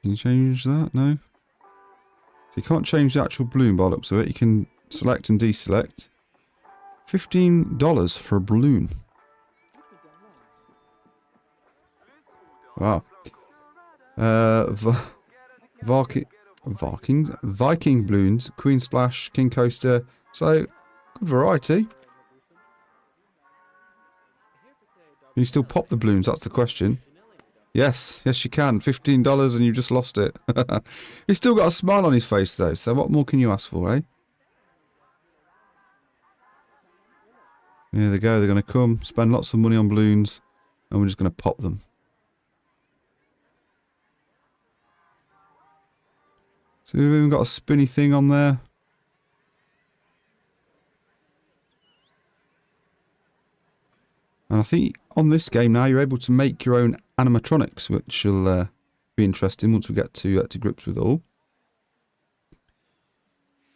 Can you change that? No. So you can't change the actual balloon by the looks of it. You can select and deselect. $15 for a balloon. Wow. Viking balloons, Queen Splash, King Coaster. So, good variety. Can you still pop the balloons? That's the question. Yes, yes you can. $15 and you just lost it. He's still got a smile on his face though, so what more can you ask for, eh? Here they go, they're going to come, spend lots of money on balloons, and we're just going to pop them. So we've even got a spinny thing on there. And I think on this game now you're able to make your own animatronics, which will be interesting once we get to grips with it all.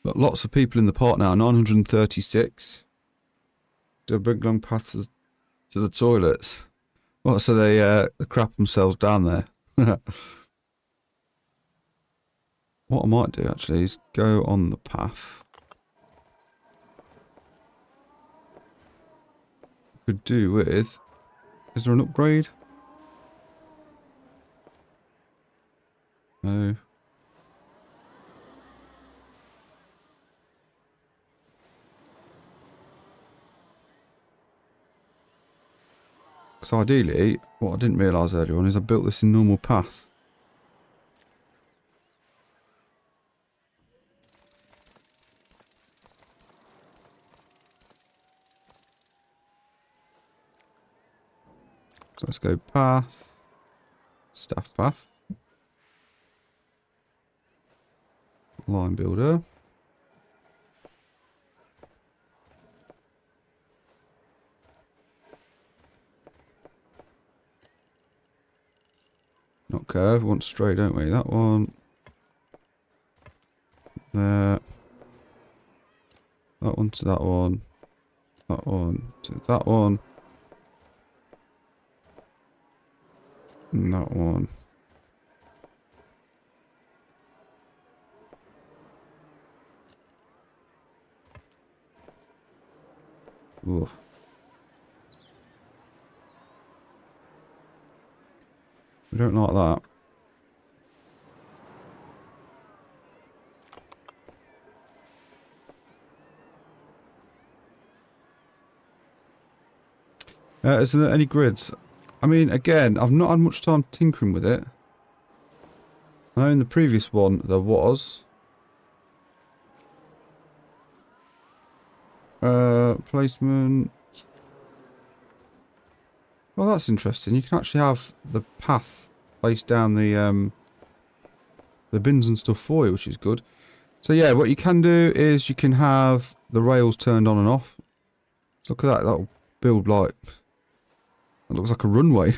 Got lots of people in the park now, 936. Do a big long path to the toilets. What, so they crap themselves down there. What I might do actually is go on the path. Could do with... Is there an upgrade? No. So ideally, what I didn't realise earlier on is I built this in normal path. So let's go path, staff path, line builder. Not curve, we want straight, don't we? That one. There. That one to that one. That one to that one. And that one. Ooh. We don't like that. Is there any grids? I mean, again, I've not had much time tinkering with it. I know in the previous one there was. Placement. Well, that's interesting. You can actually have the path placed down the bins and stuff for you, which is good. So yeah, what you can do is you can have the rails turned on and off. So look at that. That'll build like... It looks like a runway.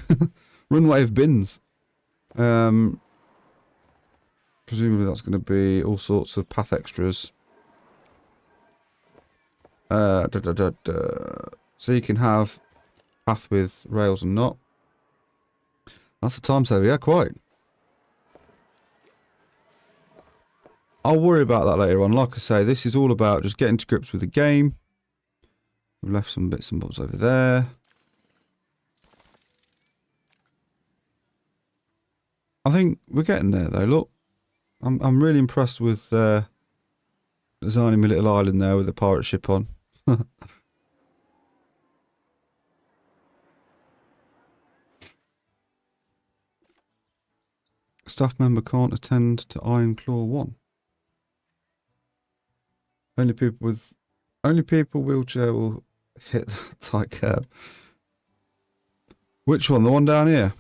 Runway of bins. Presumably that's going to be all sorts of path extras. So you can have path with rails and not. That's a time saver, yeah, quite. I'll worry about that later on. Like I say, this is all about just getting to grips with the game. We've left some bits and bobs over there. I think we're getting there though, look. I'm really impressed with designing my little island there with the pirate ship on. Staff member can't attend to Iron Claw 1. Only people wheelchair will hit that tight curb. Which one? The one down here?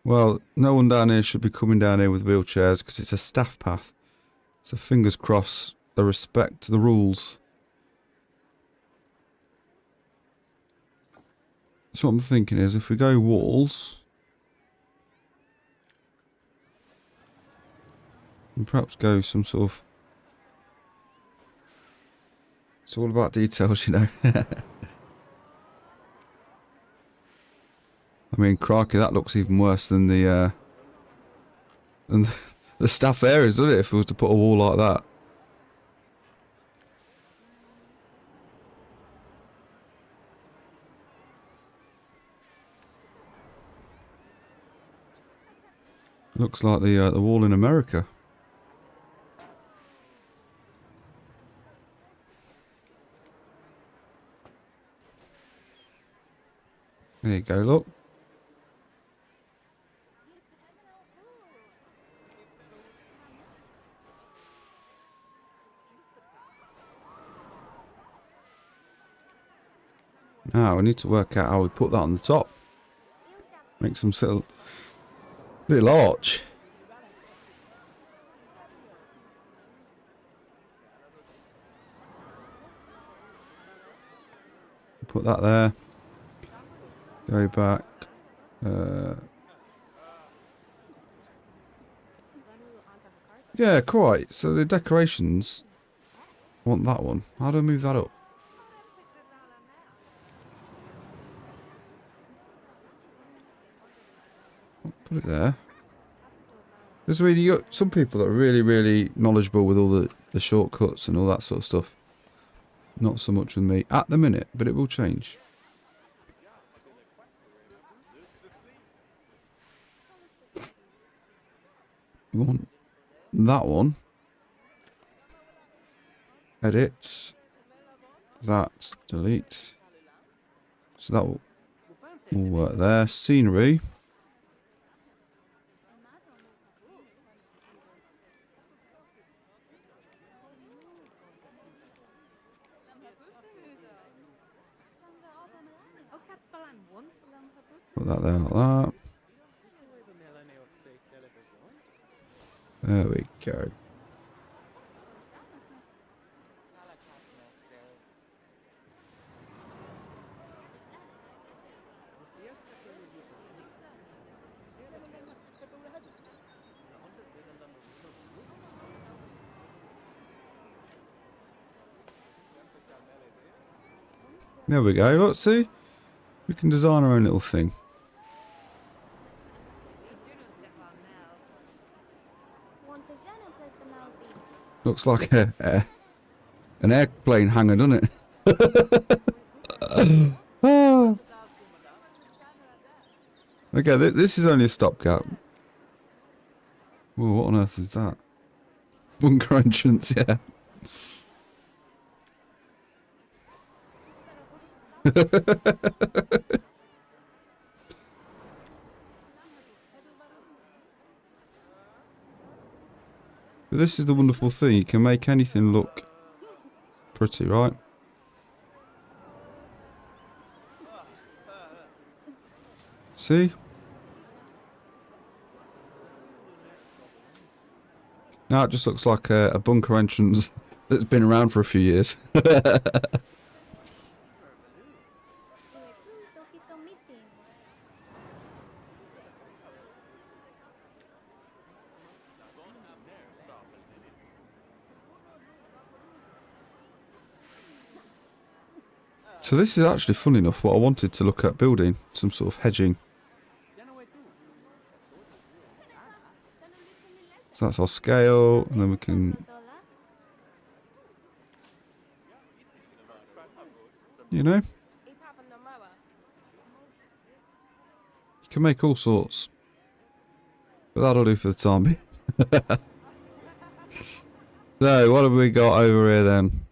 Well, no one down here should be coming down here with wheelchairs because it's a staff path. So fingers crossed they respect the rules. So what I'm thinking is if we go walls, and perhaps go some sort of It's all about details, you know. I mean, crikey, that looks even worse than the staff areas, doesn't it? If we was to put a wall like that. Looks like the wall in America. There you go, look. Now we need to work out how we put that on the top. Make some sort of little arch. Put that there. Go back. Yeah, quite. So the decorations. I want that one. How do I move that up? Put it there. There's really, you got some people that are really, really knowledgeable with all the shortcuts and all that sort of stuff. Not so much with me at the minute, but it will change. We want that one. Edit. That. Delete. So that will work there. Scenery. Put that there like that. There we go. There we go. Let's see. We can design our own little thing. Looks like an airplane hangar, doesn't it? Okay, this is only a stopgap. Whoa, what on earth is that? Bunker entrance, yeah. But this is the wonderful thing, you can make anything look pretty, right? See? Now it just looks like a bunker entrance that's been around for a few years. So this is actually fun enough what I wanted to look at building, some sort of hedging. So that's our scale, and then we can, you know, you can make all sorts. But that'll do for the time being. So what have we got over here then?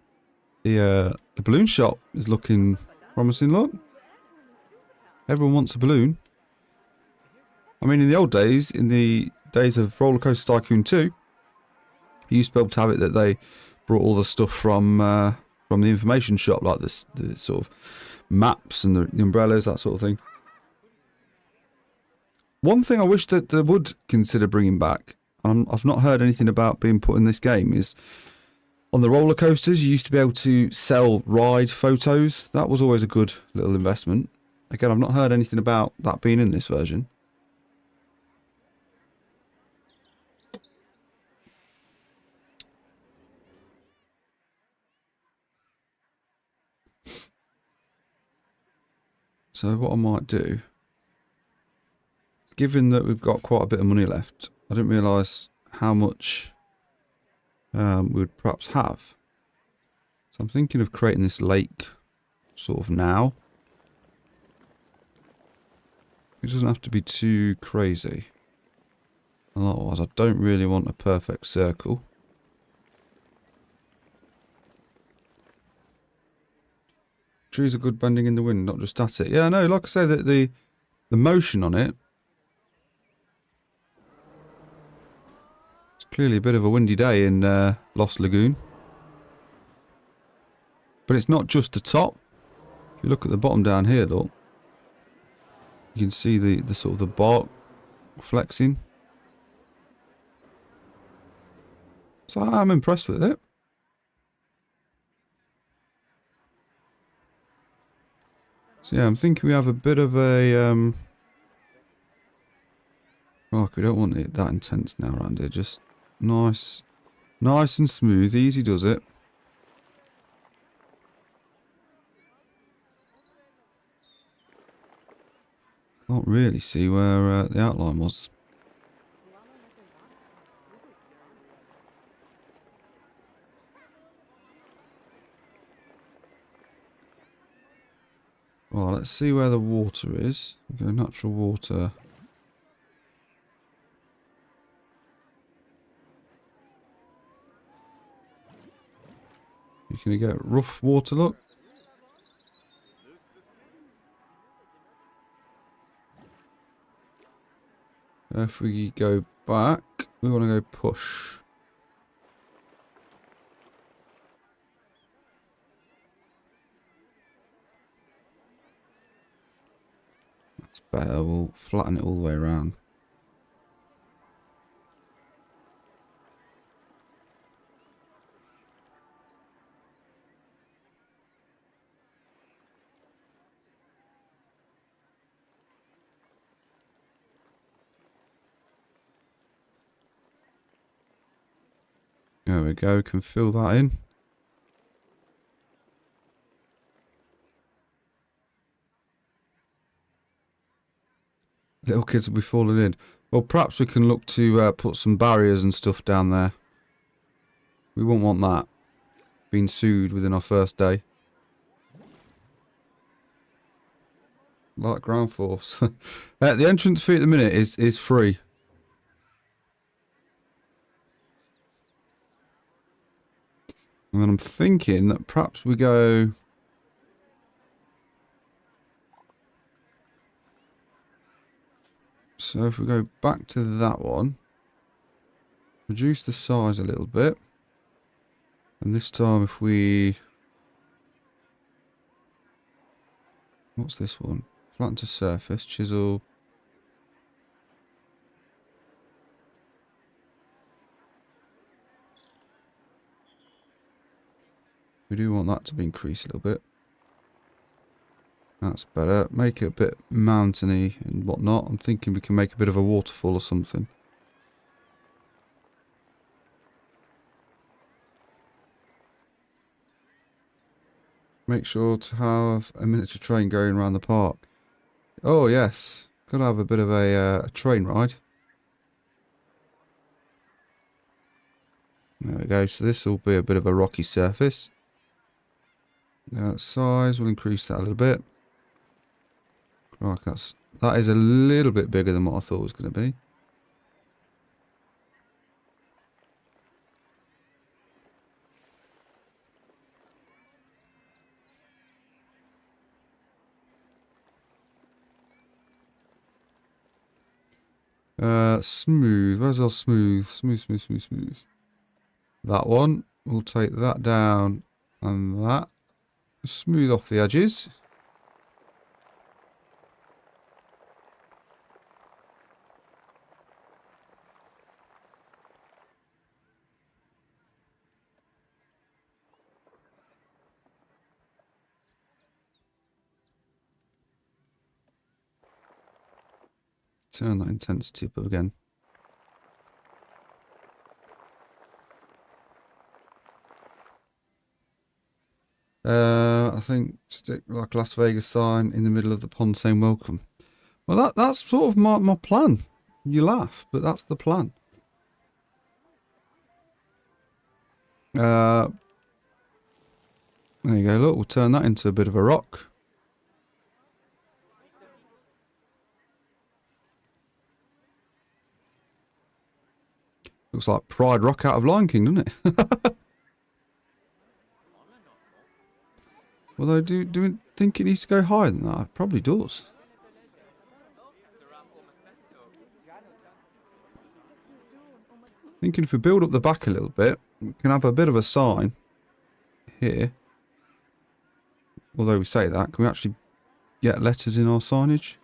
The balloon shop is looking promising, look. Everyone wants a balloon. I mean, in the old days, in the days of Roller Coaster Tycoon 2, you used to be able to have it that they brought all the stuff from the information shop, like the sort of maps and the umbrellas, that sort of thing. One thing I wish that they would consider bringing back, and I've not heard anything about being put in this game, is on the roller coasters, you used to be able to sell ride photos. That was always a good little investment. Again, I've not heard anything about that being in this version. So what I might do, given that we've got quite a bit of money left, I didn't realise how much we would perhaps have. So I'm thinking of creating this lake sort of now. It doesn't have to be too crazy. And otherwise, I don't really want a perfect circle. Trees are good bending in the wind, not just static. Yeah, no, like I say, that the motion on it. It's clearly a bit of a windy day in Lost Lagoon. But it's not just the top. If you look at the bottom down here, look. You can see the sort of the bark flexing. So I'm impressed with it. So yeah, I'm thinking we have a bit of a oh, we don't want it that intense now around here. Just nice and smooth. Easy does it. Can't really see where the outline was. Well, let's see where the water is. Go natural water. You can get rough water, look. If we go back, we want to go push. That's better. We'll flatten it all the way around. There we go. Can fill that in. Little kids will be falling in. Well, perhaps we can look to put some barriers and stuff down there. We won't want that being sued within our first day. Like ground force. The entrance fee at the minute is free. And then I'm thinking that perhaps we go... So if we go back to that one, reduce the size a little bit. And this time if we... What's this one? Flatten to surface, chisel. We do want that to be increased a little bit. That's better. Make it a bit mountainy and whatnot. I'm thinking we can make a bit of a waterfall or something. Make sure to have a miniature train going around the park. Oh yes, gotta have a bit of a train ride. There we go. So this will be a bit of a rocky surface. Size, we'll increase that a little bit. Right, that is a little bit bigger than what I thought it was going to be. Smooth. Where's our smooth? Smooth. That one. We'll take that down and that. Smooth off the edges. Turn that intensity up again. I think stick like Las Vegas sign in the middle of the pond saying welcome. Well, that's sort of my plan. You laugh, but that's the plan. There you go, look, we'll turn that into a bit of a rock. Looks like Pride Rock out of Lion King, doesn't it? Although, do you think it needs to go higher than that? It probably does. Thinking if we build up the back a little bit, we can have a bit of a sign here. Although we say that, can we actually get letters in our signage?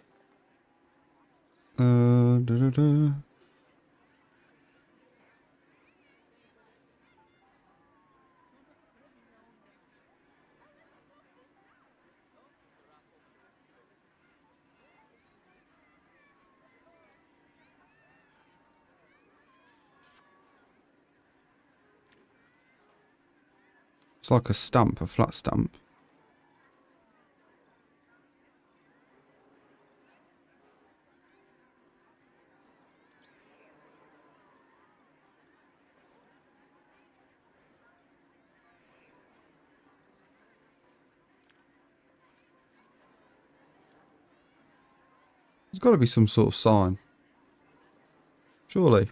It's like a stamp, a flat stamp. There's got to be some sort of sign. Surely.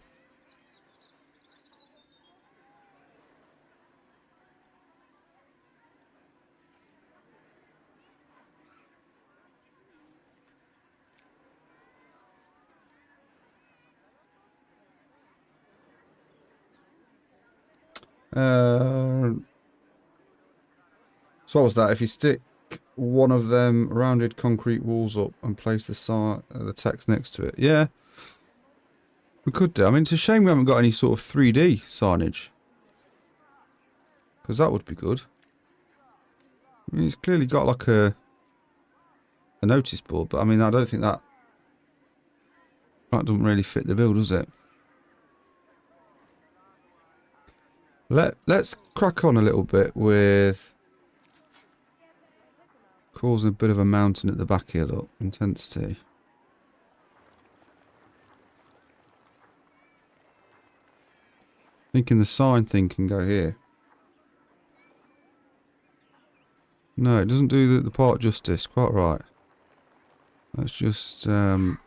So what was that? If you stick one of them rounded concrete walls up and place the text next to it. Yeah. We could do. I mean, it's a shame we haven't got any sort of 3D signage. Because that would be good. I mean, it's clearly got like a notice board, but I mean, I don't think that doesn't really fit the bill, does it? Let's crack on a little bit with causing a bit of a mountain at the back here, look. Intensity. Thinking the sign thing can go here. No, it doesn't do the part justice. Quite right. Let's just... there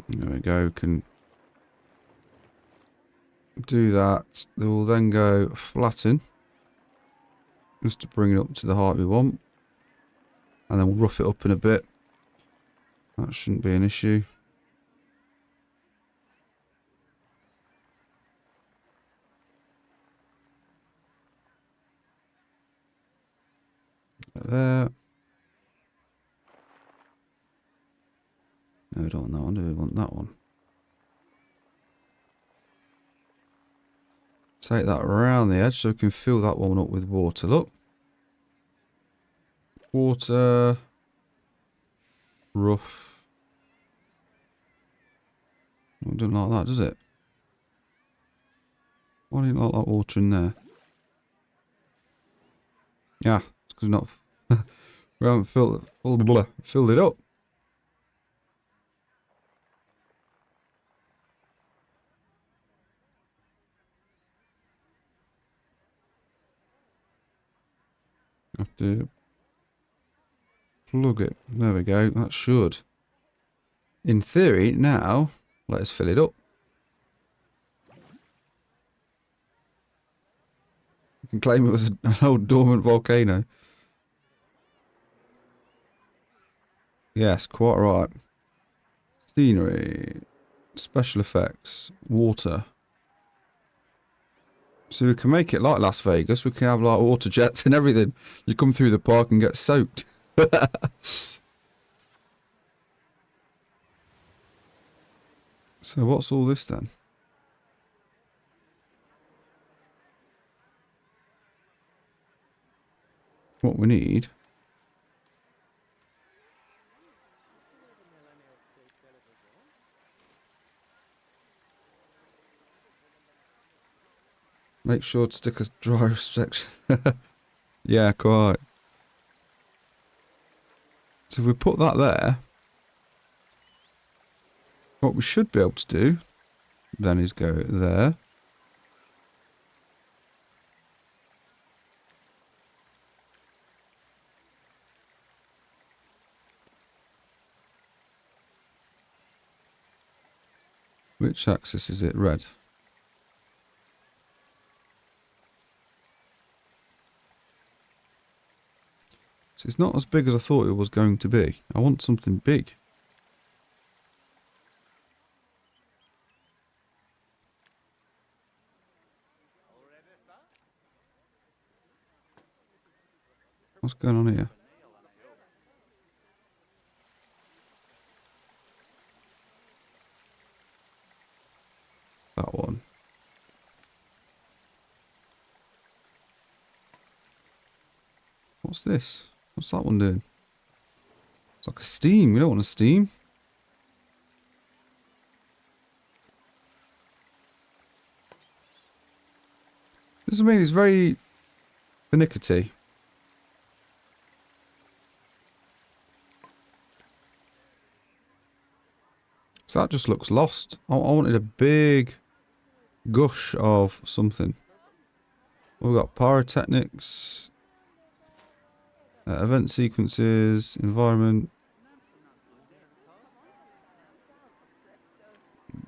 we go. Can do that. They will then go flatten. Just to bring it up to the height we want. And then we'll rough it up in a bit. That shouldn't be an issue. There. No, we don't want that one, do we? Want that one. Take that around the edge so we can fill that one up with water. Look. Water. Rough. It doesn't like that, does it? Why do you like that water in there? Yeah, it's because not we haven't filled it up. Have to plug it. There we go. That should. In theory, now let us fill it up. You can claim it was an old dormant volcano. Yes, quite right. Scenery, special effects, water. So we can make it like Las Vegas. We can have like water jets and everything. You come through the park and get soaked. So what's all this then? What we need. Make sure to stick a dry restriction. Yeah, quite. So if we put that there, what we should be able to do then is go there. Which axis is it? Red. So it's not as big as I thought it was going to be. I want something big. What's going on here? That one. What's this? What's that one doing? It's like a steam. We don't want a steam. This, I mean, it's very finicky. So that just looks lost. I wanted a big gush of something. We've got pyrotechnics, event sequences, environment,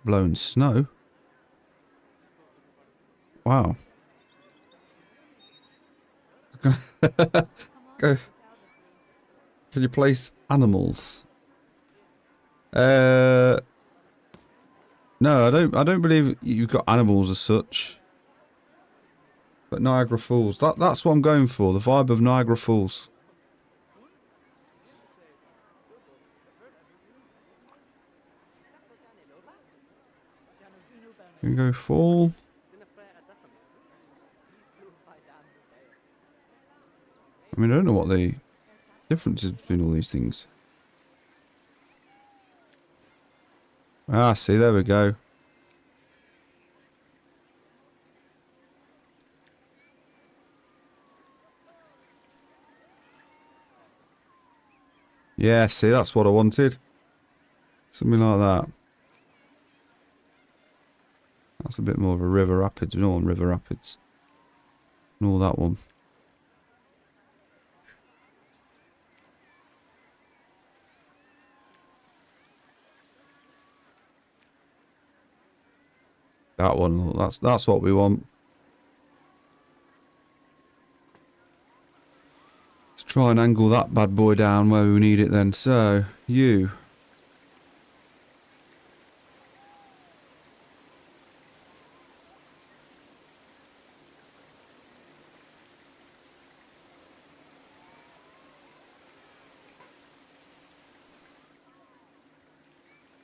blowing snow. Wow. Go. Can you place animals? No, I don't believe you've got animals as such. But Niagara Falls. That's what I'm going for. The vibe of Niagara Falls. You can go fall. I mean, I don't know what the difference is between all these things. Ah, see, there we go. Yeah, see, that's what I wanted. Something like that. That's a bit more of a river rapids. We don't want river rapids. Nor that one. That one, that's what we want. Let's try and angle that bad boy down where we need it then. So, you.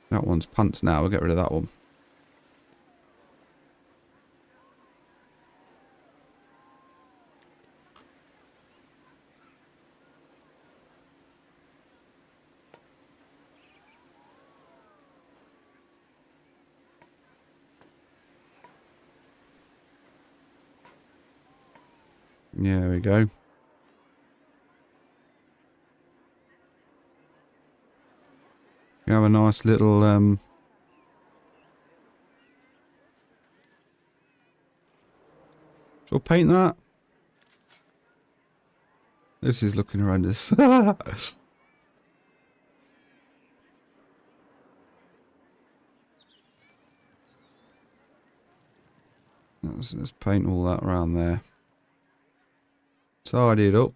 That one's pants now. We'll get rid of that one. Yeah, there we go. You have a nice little shall I paint that? This is looking horrendous. Let's paint all that around there. Tidy it up.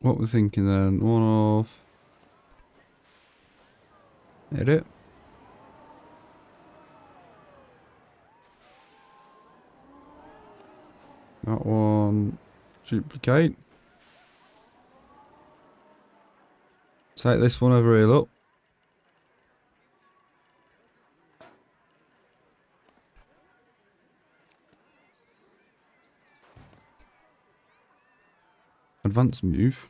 What we're thinking then, one off. Edit. That one. Duplicate. Take this one over here, look. Advance move.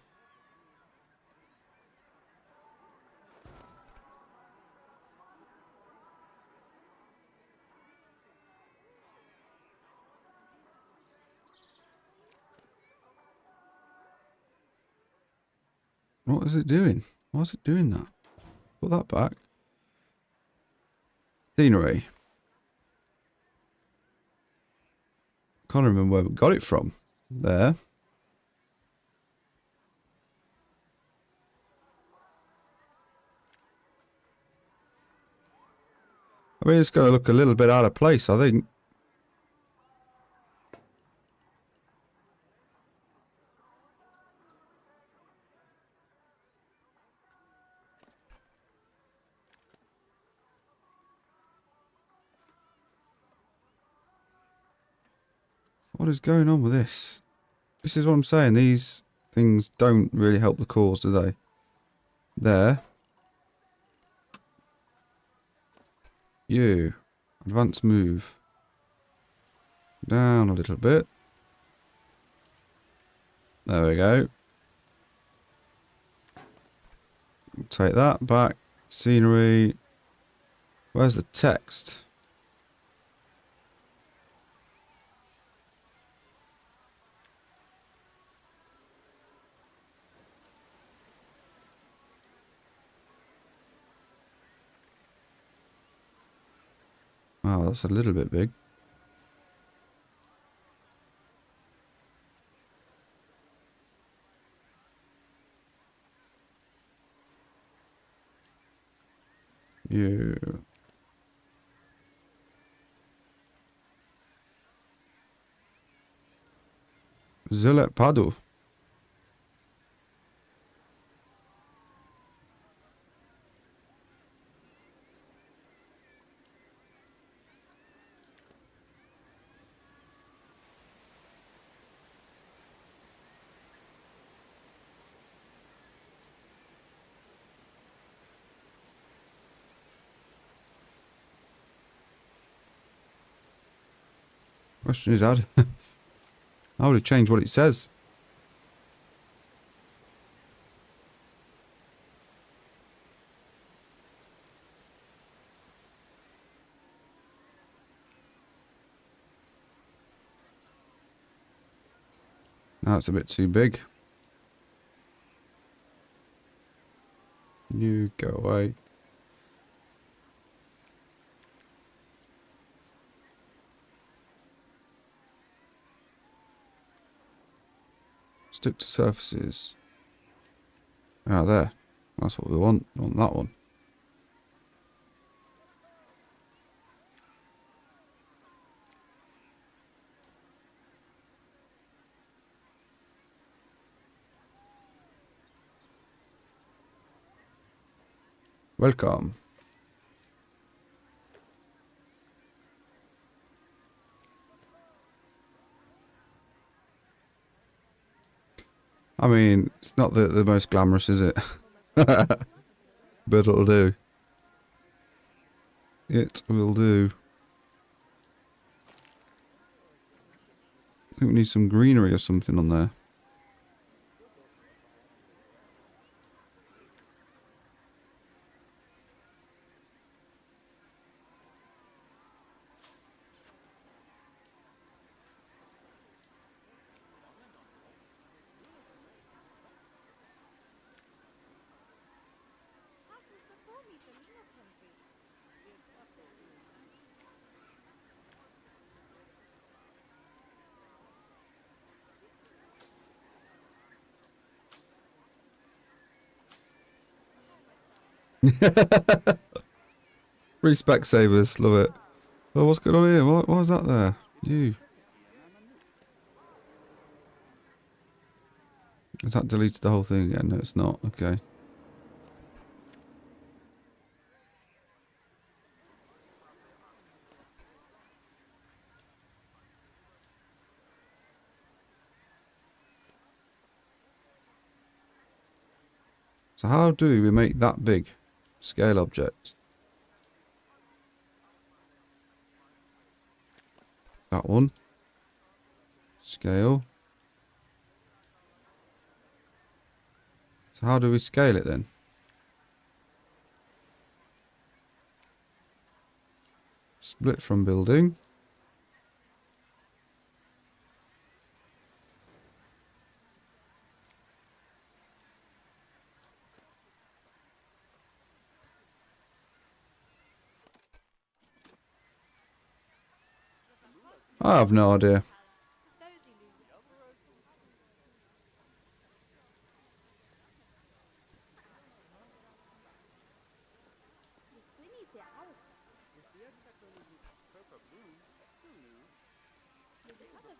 What is it doing? Why is it doing that? Put that back. Scenery. Can't remember where we got it from. There. I mean, it's going to look a little bit out of place, I think. What is going on with this? This is what I'm saying. These things don't really help the cause, do they? There. You. Advance move. Down a little bit. There we go. Take that back. Scenery. Where's the text? Wow, that's a little bit big. You. Zilet Padu. Question is, how would it change what it says? Now it's a bit too big. You go away. Stick to surfaces. Ah, there. That's what we want. We want that one. Welcome. I mean, it's not the most glamorous, is it? But it'll do. It will do. I think we need some greenery or something on there. Respect savers, love it. Oh, what's going on here? What was that there? You. Has that deleted the whole thing again? No, it's not. Okay. So how do we make that big? Scale object. That one. Scale. So how do we scale it then? Split from building. I have no idea.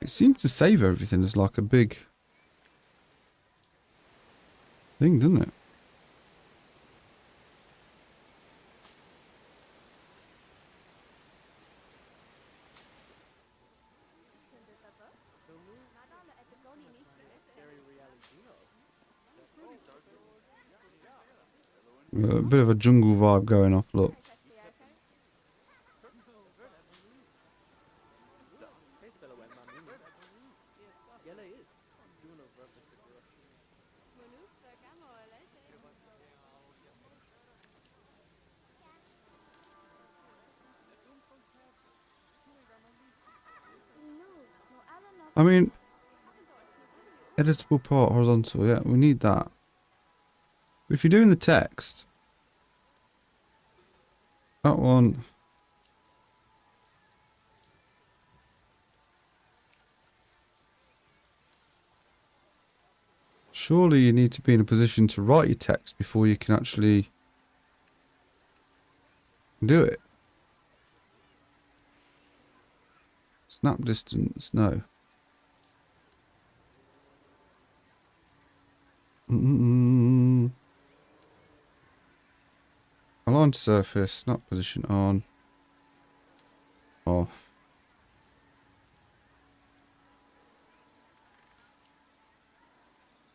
It seems to save everything as like a big thing, doesn't it? A bit of a jungle vibe going off, look. I mean, editable part horizontal, yeah, we need that. But if you're doing the text, that one... Surely you need to be in a position to write your text before you can actually do it. Snap distance, no. Align to surface, snap position on, off.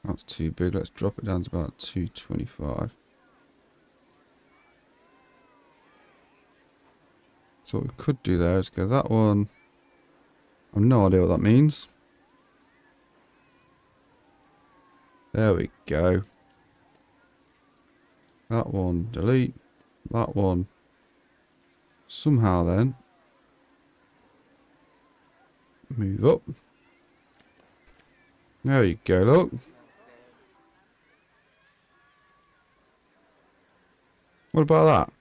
That's too big. Let's drop it down to about 225. So what we could do there is go that one. I have no idea what that means. There we go. That one, delete. That one. Somehow then. Move up. There you go, look. What about that?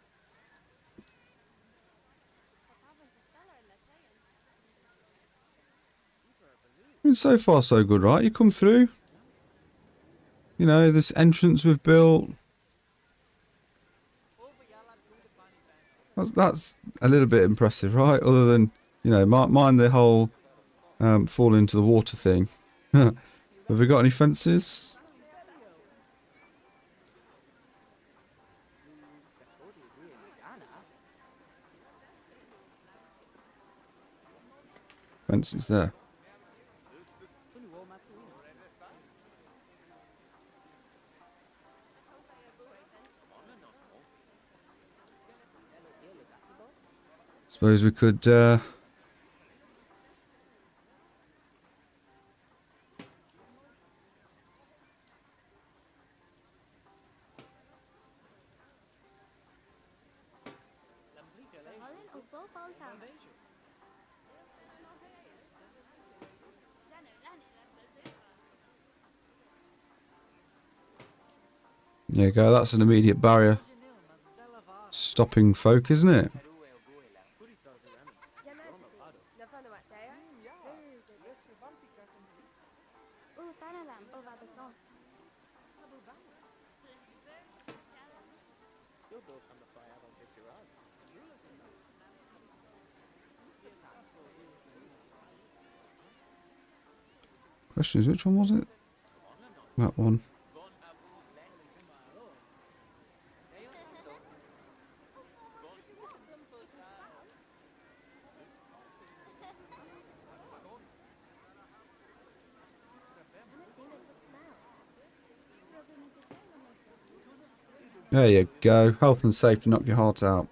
I mean, so far so good, right? You come through. You know, this entrance we've built. That's a little bit impressive, right? Other than, you know, mind the whole fall into the water thing. Have we got any fences? Fences there. Suppose we could there you go, that's an immediate barrier stopping folk, isn't it? Question is, which one was it? That one. There you go. Health and safety knock your heart out.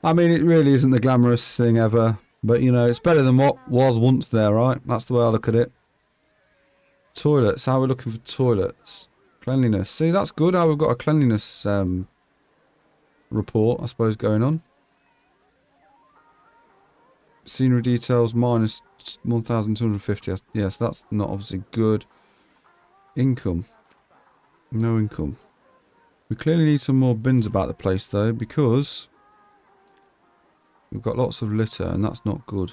I mean, it really isn't the glamorous thing ever. But, you know, it's better than what was once there, right? That's the way I look at it. Toilets. How are we looking for toilets? Cleanliness. See, that's good. How we've got a cleanliness report, I suppose, going on. Scenery details minus 1,250. Yes, that's not obviously good. Income. No income. We clearly need some more bins about the place, though, because we've got lots of litter, and that's not good.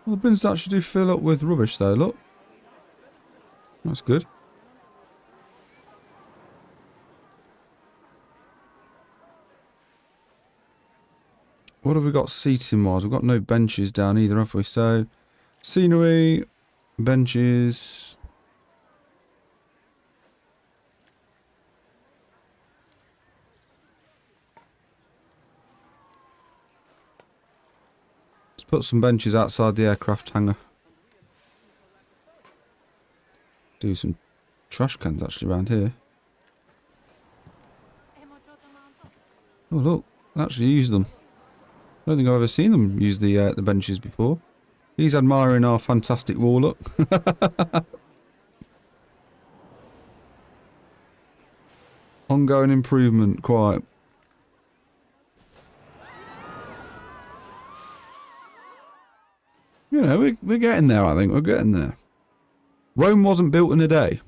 Well, the bins actually do fill up with rubbish, though, look. That's good. What have we got seating-wise? We've got no benches down either, have we? So, scenery, benches. Let's put some benches outside the aircraft hangar. Do some trash cans actually around here. Oh look, actually use them. I don't think I've ever seen them use the benches before. He's admiring our fantastic wall look. Ongoing improvement, quite. You know, we're getting there, I think. We're getting there. Rome wasn't built in a day.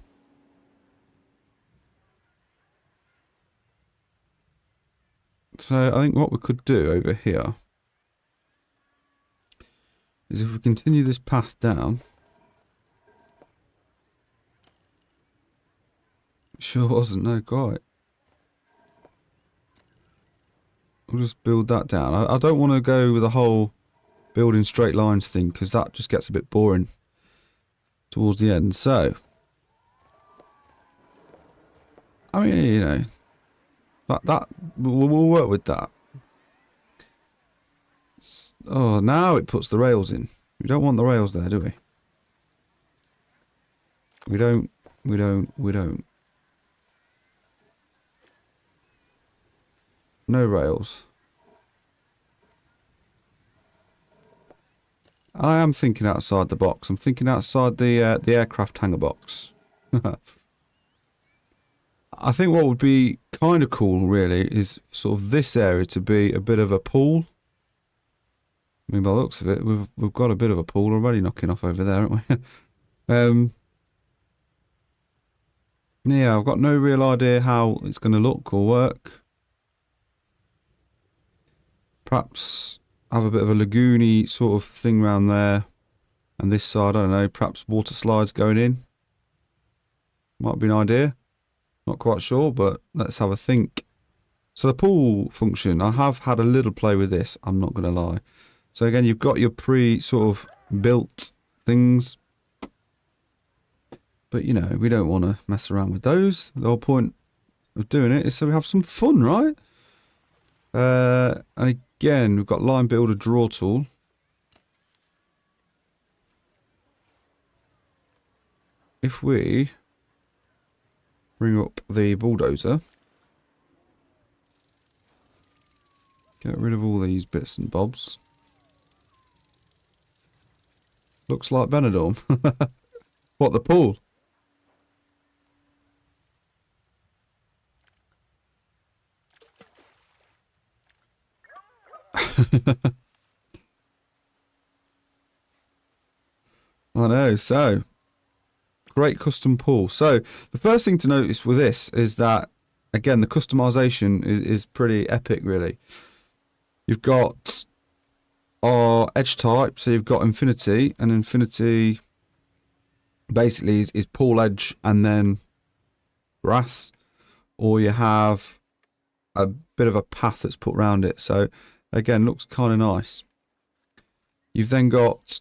So I think what we could do over here is if we continue this path down. It sure wasn't, no, quite. We'll just build that down. I don't want to go with the whole building straight lines thing, because that just gets a bit boring towards the end. So, I mean, you know, that we'll work with that. Oh, now it puts the rails in. We don't want the rails there, do we? We don't. No rails. I am thinking outside the box. I'm thinking outside the aircraft hangar box. I think what would be kind of cool, really, is sort of this area to be a bit of a pool. I mean, by the looks of it, we've got a bit of a pool already knocking off over there, haven't we? Yeah, I've got no real idea how it's going to look or work. Perhaps have a bit of a lagoony sort of thing around there. And this side, I don't know, perhaps water slides going in. Might be an idea. Not quite sure, but let's have a think. So the pool function, I have had a little play with this, I'm not going to lie. So again, you've got your sort of built things. But, you know, we don't want to mess around with those. The whole point of doing it is so we have some fun, right? And again, we've got line builder draw tool. If we bring up the bulldozer, get rid of all these bits and bobs. Looks like Benidorm. What, the pool? I know, so great custom pool. So the first thing to notice with this is that, again, the customization is pretty epic, really. You've got our edge type, so you've got infinity, and infinity basically is pool edge and then grass, or you have a bit of a path that's put around it. So again, looks kind of nice. You've then got,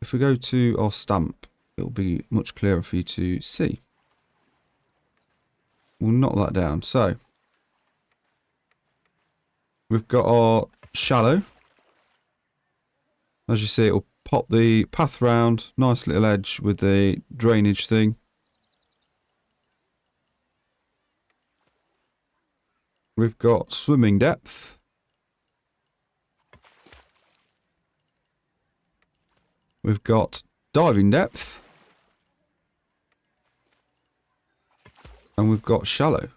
if we go to our stamp, it'll be much clearer for you to see. We'll knock that down. So we've got our shallow. As you see, it'll pop the path round, nice little edge with the drainage thing. We've got swimming depth. We've got diving depth. And we've got shallow.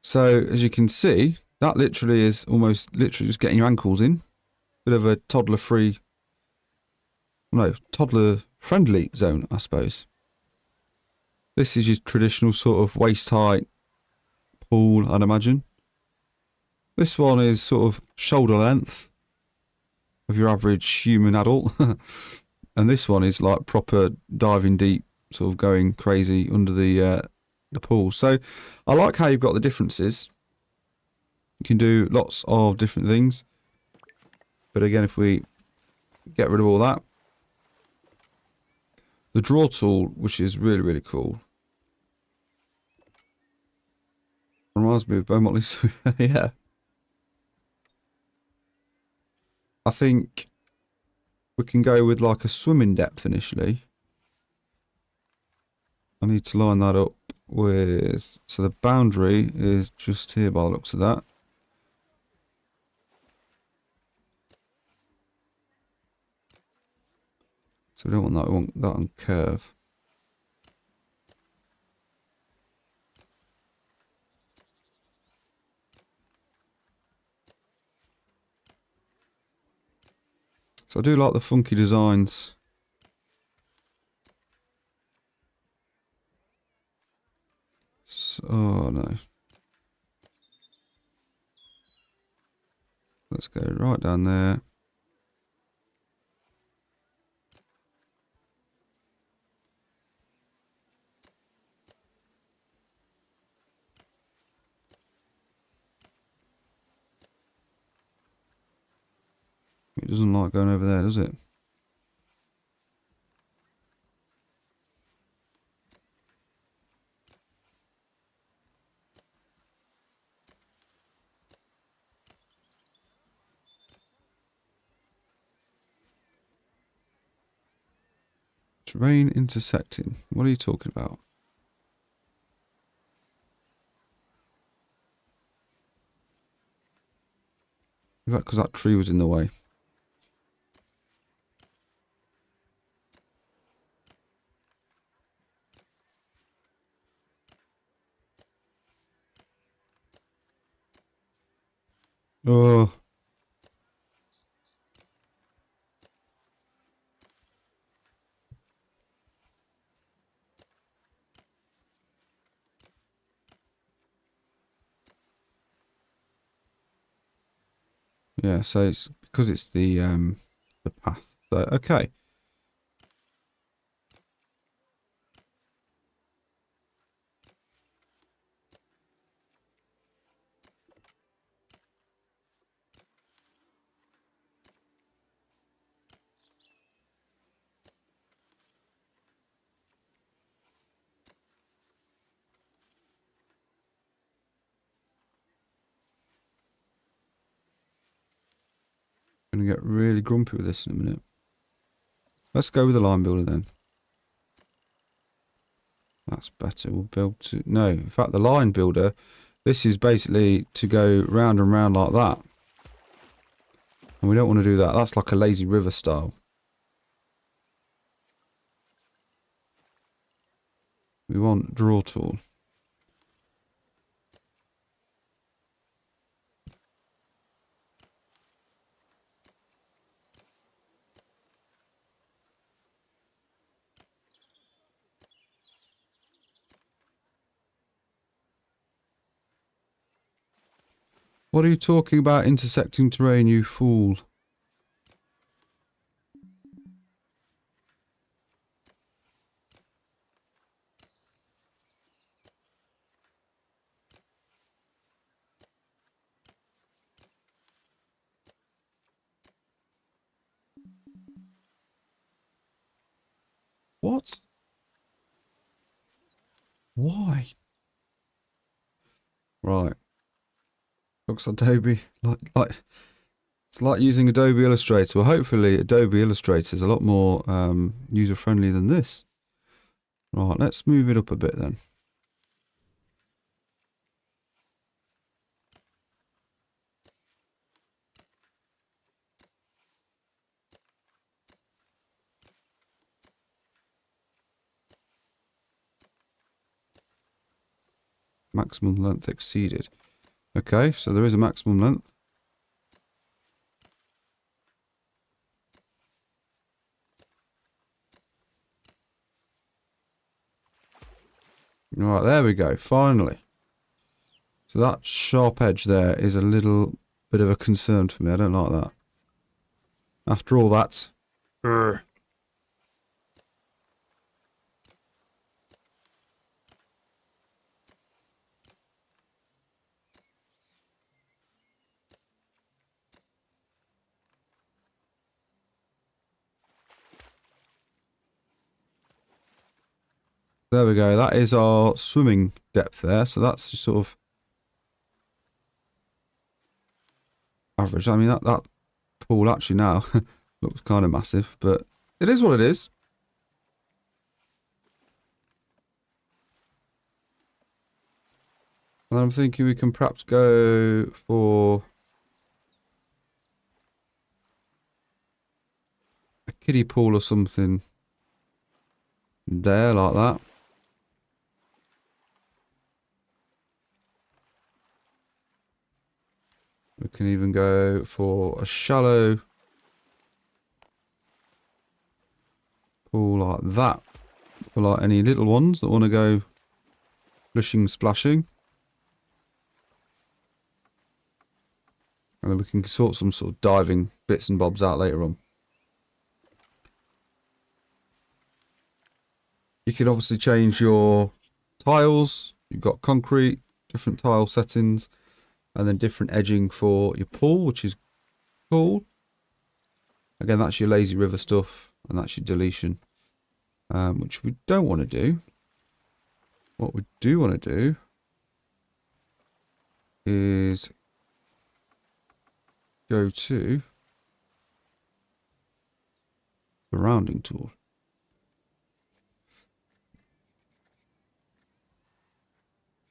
So, as you can see, that literally is almost literally just getting your ankles in. Bit of a toddler-free... No, toddler-friendly zone, I suppose. This is your traditional sort of waist-height pool, I'd imagine. This one is sort of shoulder length of your average human adult. And this one is like proper diving deep, sort of going crazy under the pool. So I like how you've got the differences. You can do lots of different things. But again, if we get rid of all that. The draw tool, which is really, really cool. Reminds me of Beaumont. Yeah. I think we can go with like a swimming depth initially. I need to line that up with... So the boundary is just here by the looks of that. So we don't want that, we want that on curve. So I do like the funky designs. So, oh no. Let's go right down there. It doesn't like going over there, does it? Terrain intersecting. What are you talking about? Is that because that tree was in the way? Oh. Yeah, so it's because it's the path. So okay. Gonna get really grumpy with this in a minute. Let's go with the line builder then. That's better. We'll build to... No, in fact, the line builder, this is basically to go round and round like that. And we don't want to do that. That's like a lazy river style. We want draw tool. What are you talking about intersecting terrain, you fool? What? Why? Right. Looks Adobe like it's like using Adobe Illustrator. Well, hopefully Adobe Illustrator is a lot more user friendly than this. Right, let's move it up a bit then. Maximum length exceeded. Okay, so there is a maximum length. Right, there we go, finally. So that sharp edge there is a little bit of a concern for me. I don't like that. After all that. Urgh. There we go. That is our swimming depth there. So that's just sort of average. I mean, that pool actually now looks kind of massive, but it is what it is. And I'm thinking we can perhaps go for a kiddie pool or something there, like that. We can even go for a shallow pool like that. For like any little ones that want to go splishing, splashing. And then we can sort some sort of diving bits and bobs out later on. You can obviously change your tiles. You've got concrete, different tile settings, and then different edging for your pool, which is cool. Again, that's your lazy river stuff, and that's your deletion, which we don't want to do. What we do want to do is go to the rounding tool.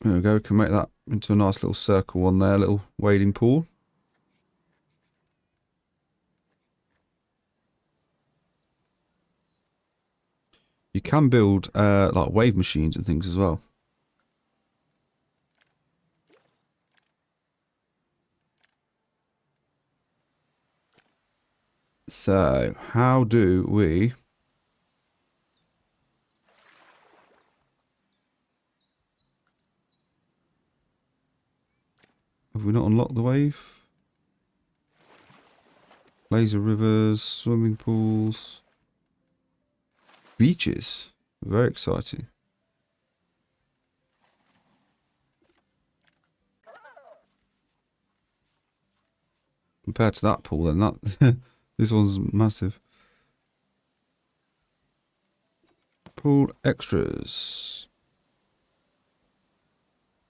There we go, we can make that into a nice little circle one there, little wading pool. You can build like wave machines and things as well. So, how do we... Have we not unlocked the wave? Laser rivers, swimming pools, beaches. Very exciting. Compared to that pool, then that this one's massive. Pool extras.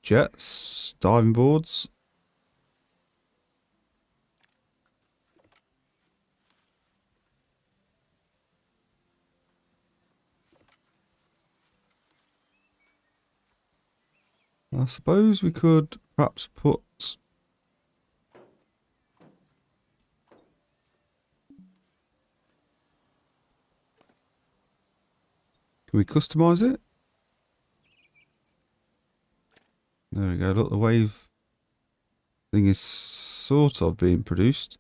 Jets, diving boards. I suppose we could perhaps put... Can we customize it? There we go. Look, the wave thing is sort of being produced.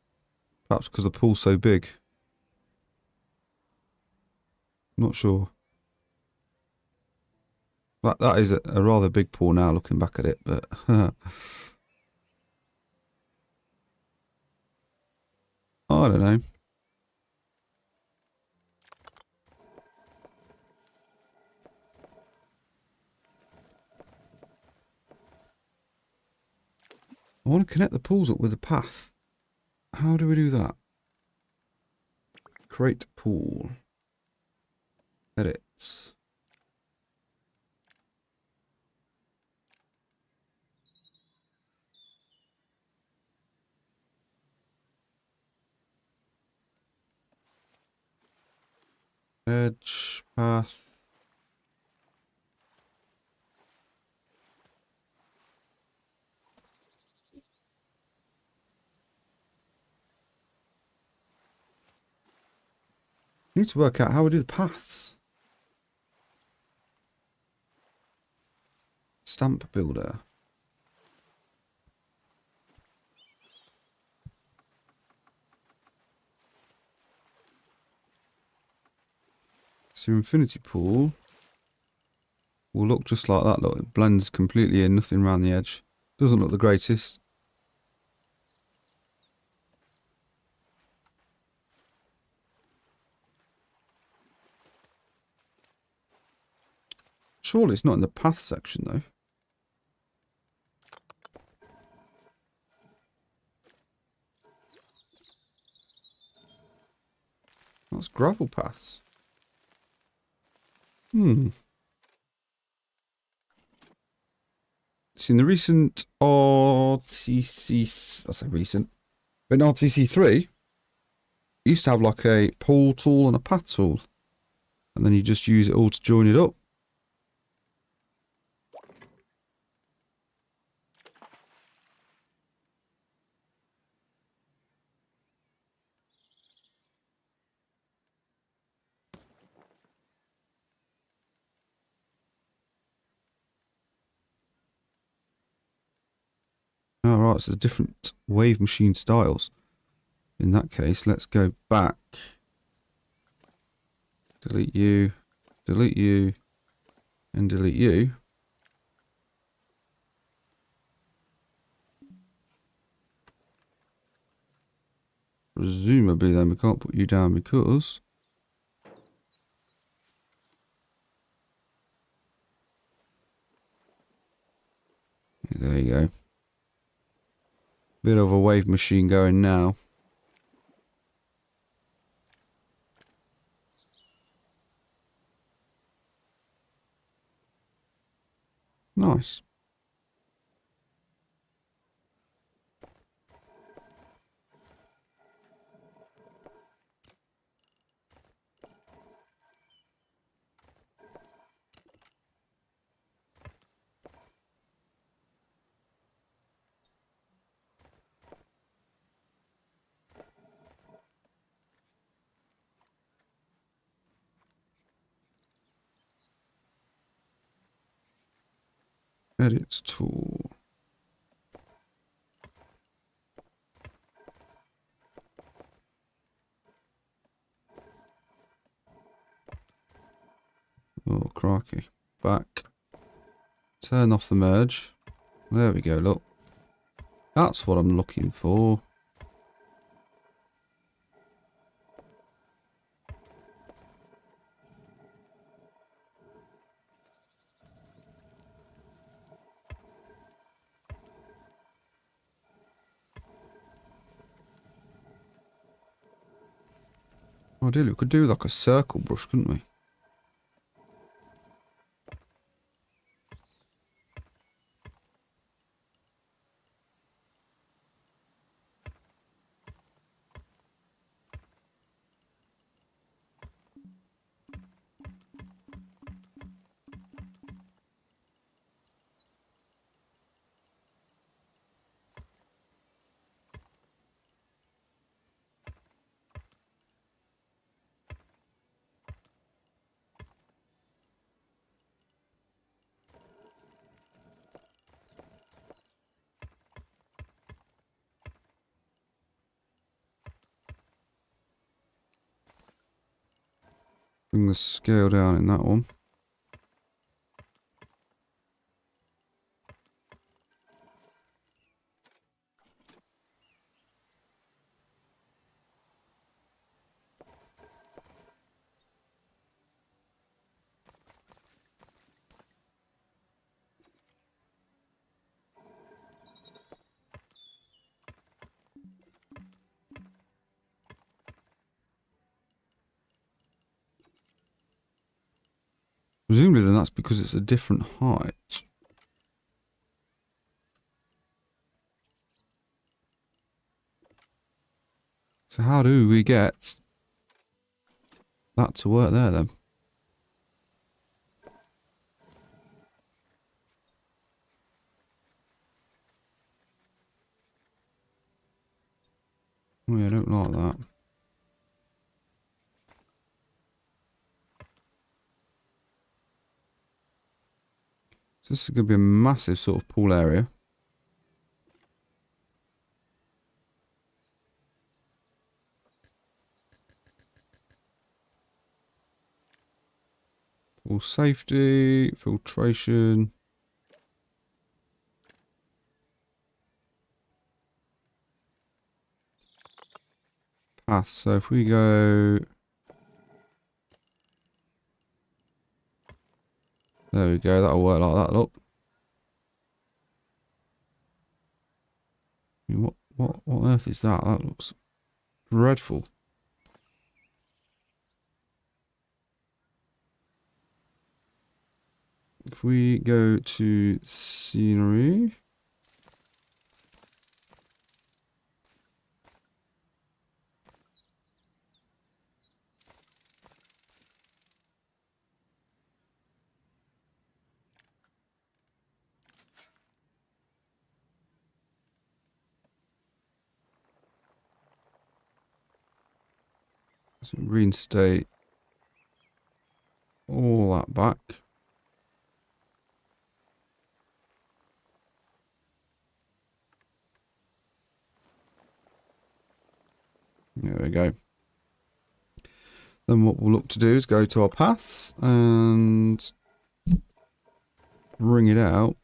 Perhaps because the pool's so big. Not sure. That is a rather big pool now, looking back at it, but... I don't know. I want to connect the pools up with a path. How do we do that? Create pool. Edit. Edge, path. Need to work out how we do the paths. Stamp builder. So your infinity pool will look just like that. Look, it blends completely in, nothing around the edge. Doesn't look the greatest. Surely it's not in the path section though. That's gravel paths. See, in the recent RTC, I say recent, but in RTC3, you used to have like a pole tool and a path tool. And then you just use it all to join it up. Alright, so there's different wave machine styles. In that case, let's go back. Delete you, and delete you. Presumably then we can't put you down because... There you go. Bit of a wave machine going now. Nice. Edit tool. Oh, crikey. Back. Turn off the merge. There we go, look. That's what I'm looking for. Ideally, we could do like a circle brush, couldn't we? Bring the scale down in that one. Presumably then that's because it's a different height. So how do we get that to work there then? Oh yeah, I don't like that. So this is going to be a massive sort of pool area. All safety, filtration. Path. So if we go... There we go, that'll work like that, look. I mean, what on earth is that? That looks dreadful. If we go to scenery... So reinstate all that back. There we go. Then what we'll look to do is go to our paths and bring it out.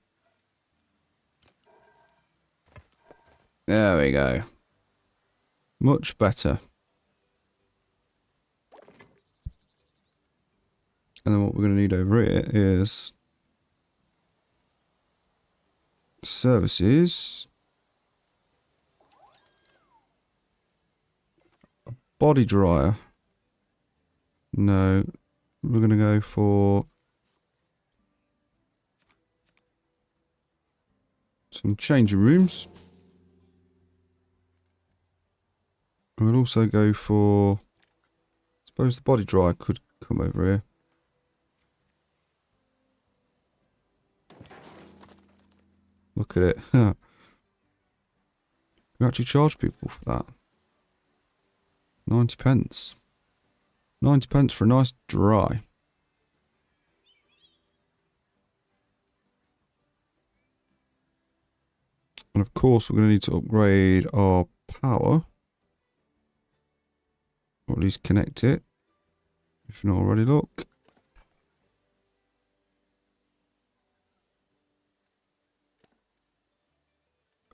There we go. Much better. And then what we're going to need over here is services, a body dryer. No, we're going to go for some changing rooms. We'll also go for, I suppose the body dryer could come over here. Look at it. We actually charge people for that. 90 pence. 90 pence for a nice dry. And of course we're going to need to upgrade our power. Or at least connect it. If not already, look.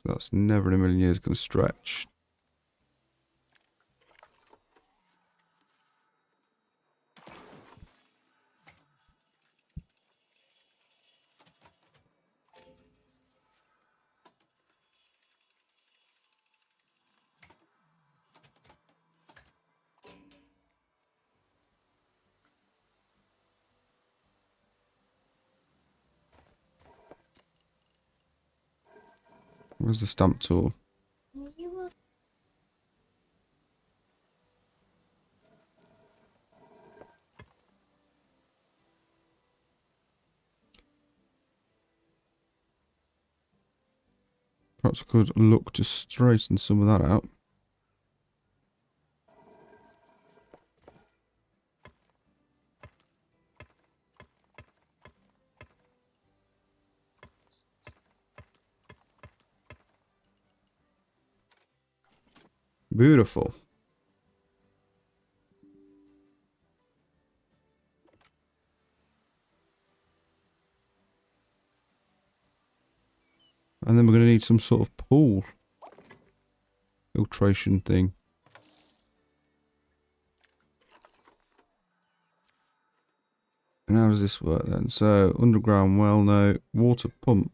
That's never in a million years going to stretch. Where's the stamp tool? Perhaps I could look to straighten some of that out. Beautiful. And then we're going to need some sort of pool filtration thing. And how does this work then? So, underground well, no. Water pump.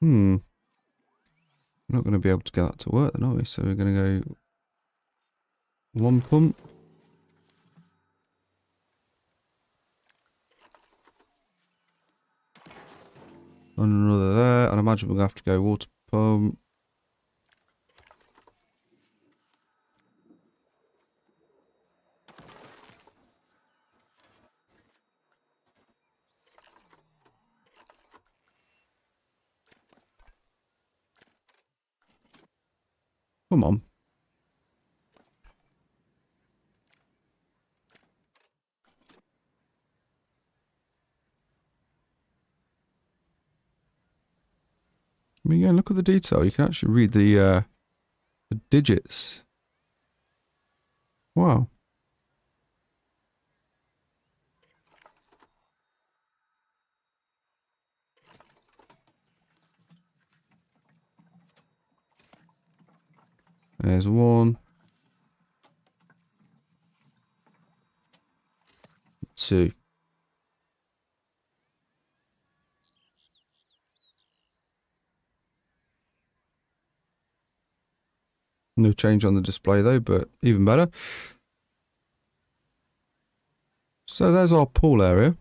We're not going to be able to get that to work then, are we? So we're going to go one pump. And another there. And I imagine we're going to have to go water pump. Come on. I mean, yeah, look at the detail. You can actually read the digits. Wow. There's 1, 2. No change on the display though, but even better. So there's our pool area.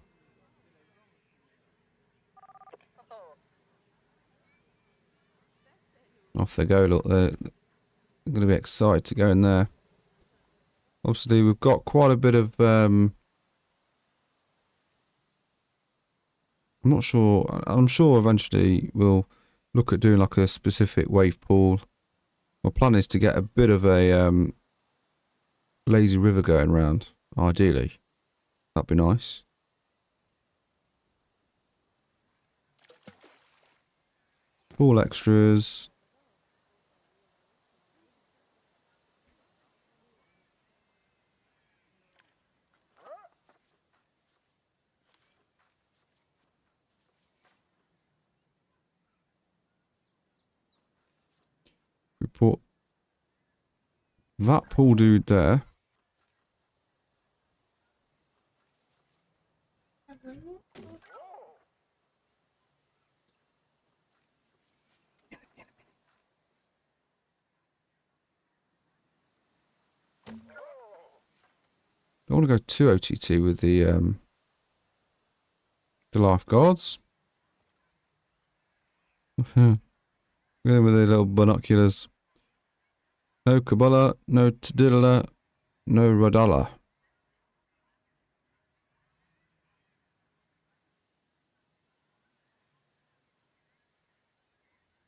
Off they go, look, they're going to be excited to go in there. Obviously, we've got quite a bit of, I'm not sure, I'm sure eventually we'll look at doing like a specific wave pool. My plan is to get a bit of a lazy river going around, ideally. That'd be nice. Pool extras. We put that pool dude there. Don't want to go too OTT with the lifeguards. With their little binoculars. No Kabbalah, no Tadilla, no Radala.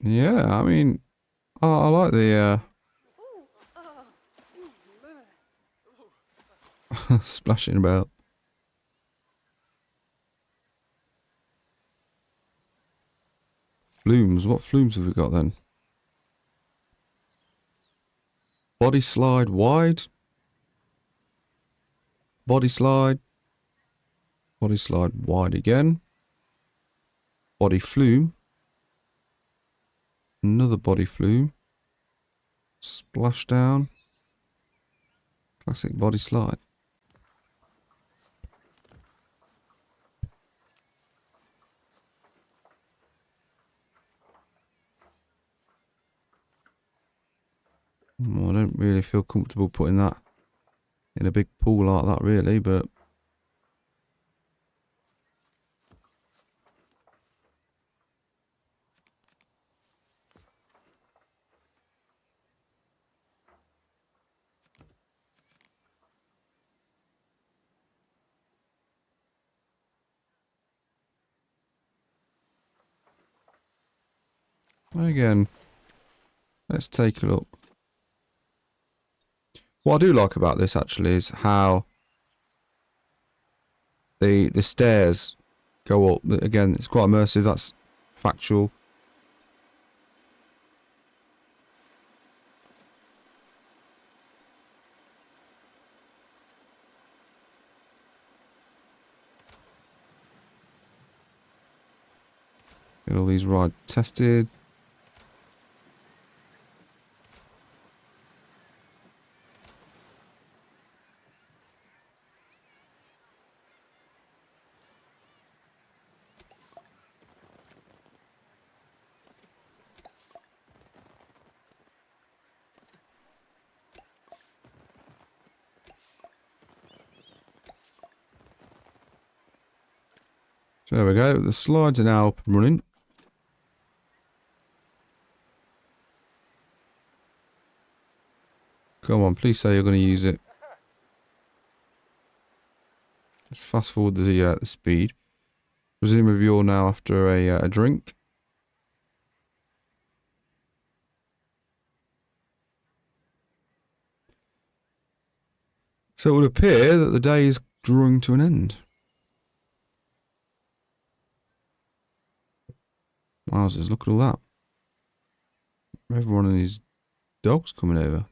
Yeah, I mean, I like the splashing about. Flumes, what flumes have we got then? Body slide wide. Body slide. Body slide wide again. Body flume. Another body flume. Splashdown. Classic body slide. Well, I don't really feel comfortable putting that in a big pool like that, really, but again, let's take a look. What I do like about this actually is how the stairs go up. Again, it's quite immersive. That's factual. Get all these rides tested. So there we go. The slides are now up and running. Come on, please say you're going to use it. Let's fast forward the speed. Presumably you're now after a drink. So it would appear that the day is drawing to an end. Wowzers, look at all that. Everyone and his dog's coming over.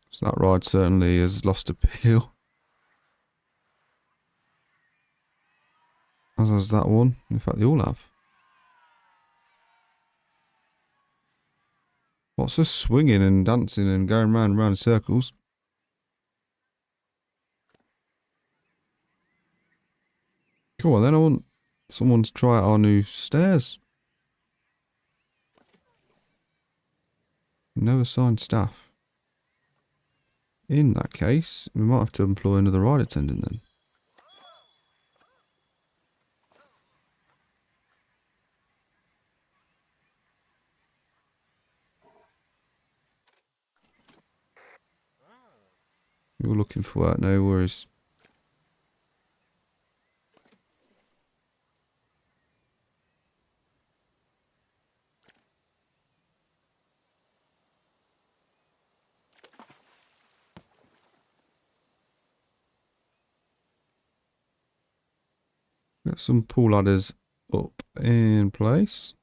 So that ride certainly has lost appeal. As has that one. In fact, they all have. Lots of swinging and dancing and going round and round in circles. Come on then, I want someone to try out our new stairs. No assigned staff. In that case, we might have to employ another ride attendant then. You're looking for work, no worries. Get some pull ladders up in place.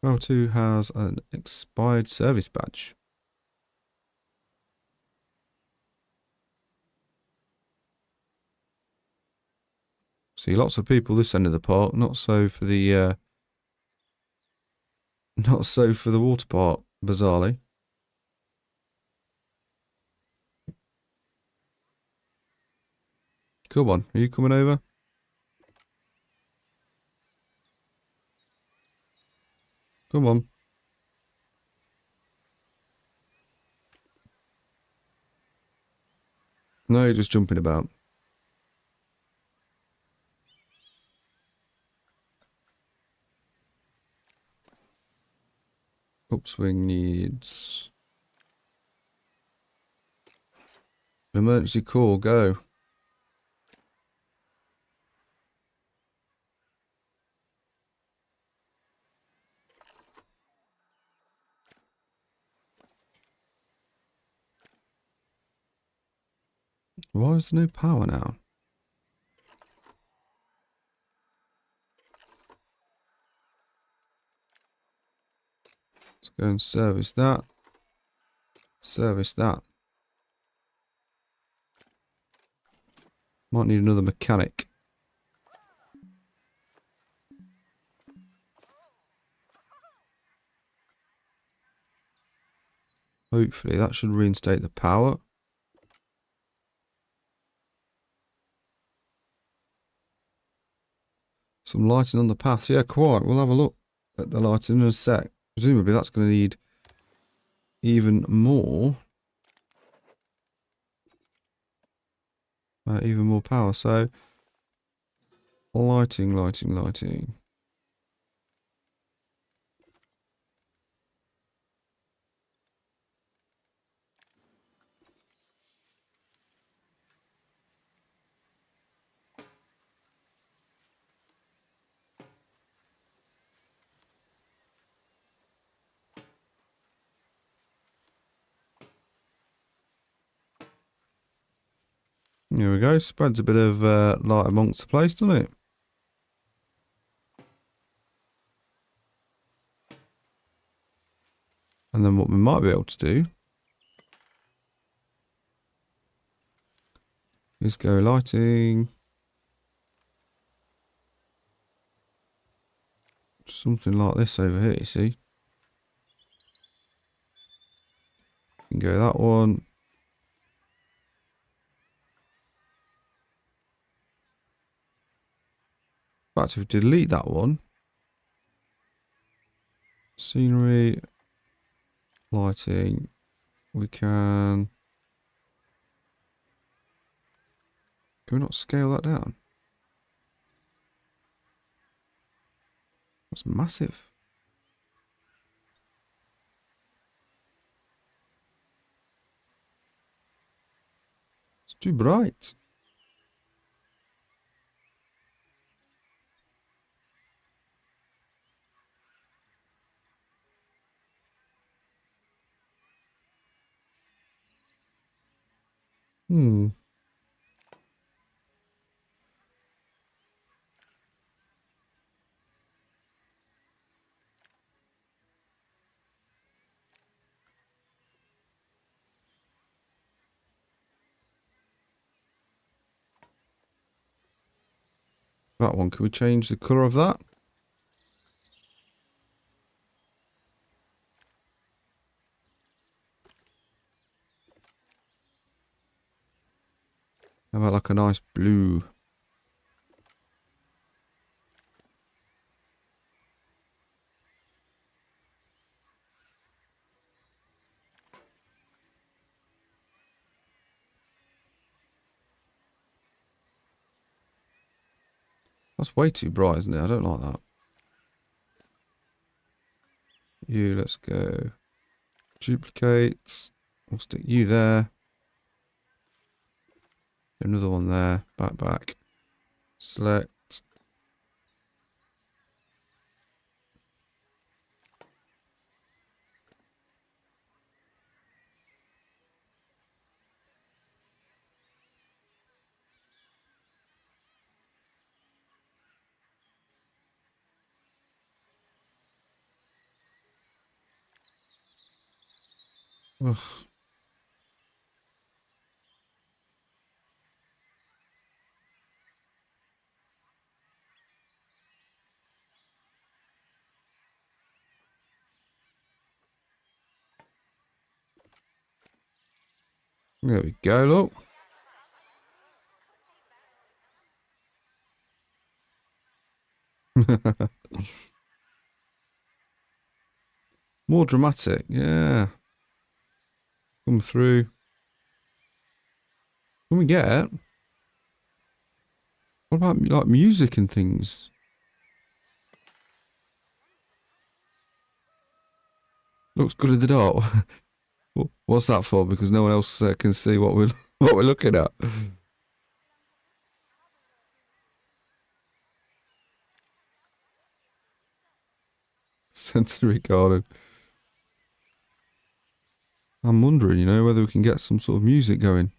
Level 2 has an expired service badge. See lots of people this end of the park, not so for the water park, bizarrely. Come on, are you coming over? Come on. No, you're just jumping about. Upswing needs emergency call, go. Why is there no power now? Let's go and service that. Service that. Might need another mechanic. Hopefully that should reinstate the power. Some lighting on the path. Yeah, quite. We'll have a look at the lighting in a sec. Presumably that's going to need even more. Even more power. So, lighting. Here we go. Spreads a bit of light amongst the place, doesn't it? And then what we might be able to do is go lighting. Something like this over here, you see. You can go that one. In fact, if we delete that one, scenery, lighting, we can we not scale that down? That's massive. It's too bright. Hmm. That one. Can we change the colour of that? How about like a nice blue? That's way too bright, isn't it? I don't like that. You, let's go. Duplicate. We'll stick you there. Another one there. Back. Select. Ugh. There we go, look. More dramatic, yeah. Come through. Can we get? What about like music and things? Looks good in the dark. What's that for? Because no one else can see what we're what we're looking at. Sensory garden. I'm wondering, you know, whether we can get some sort of music going.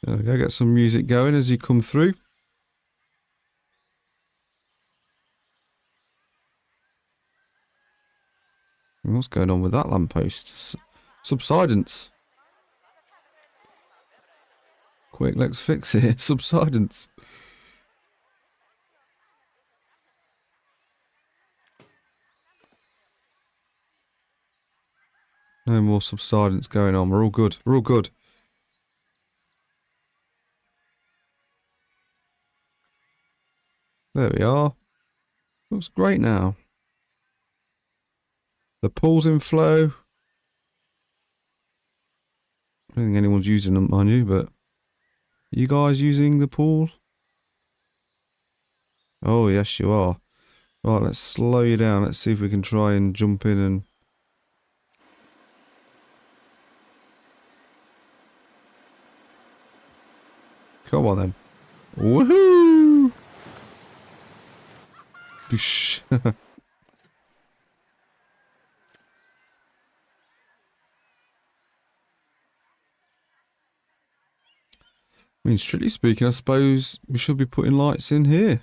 There we go, get some music going as you come through. What's going on with that lamppost? Subsidence. Quick, let's fix it. Subsidence. No more subsidence going on. We're all good. We're all good. There we are. Looks great now. The pool's in flow. I don't think anyone's using them, mind you, but... Are you guys using the pool? Oh, yes, you are. Right, let's slow you down. Let's see if we can try and jump in and... Come on, then. Woohoo! Boosh. I mean, strictly speaking, I suppose we should be putting lights in here.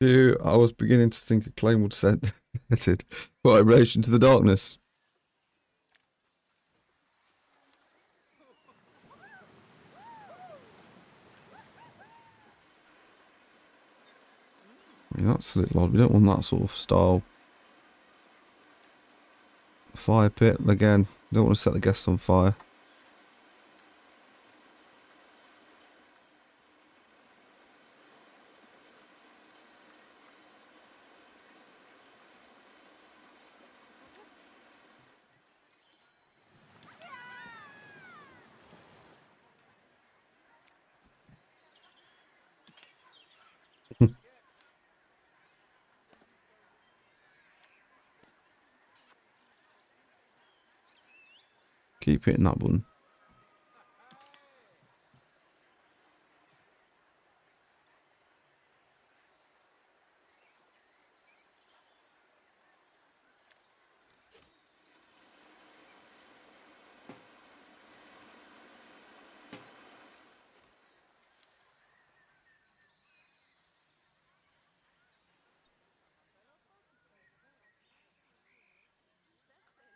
I was beginning to think a claim would set it. What, in relation to the darkness? I mean, that's a little odd. We don't want that sort of style. Fire pit, again. Don't want to set the guests on fire. Keep hitting that button.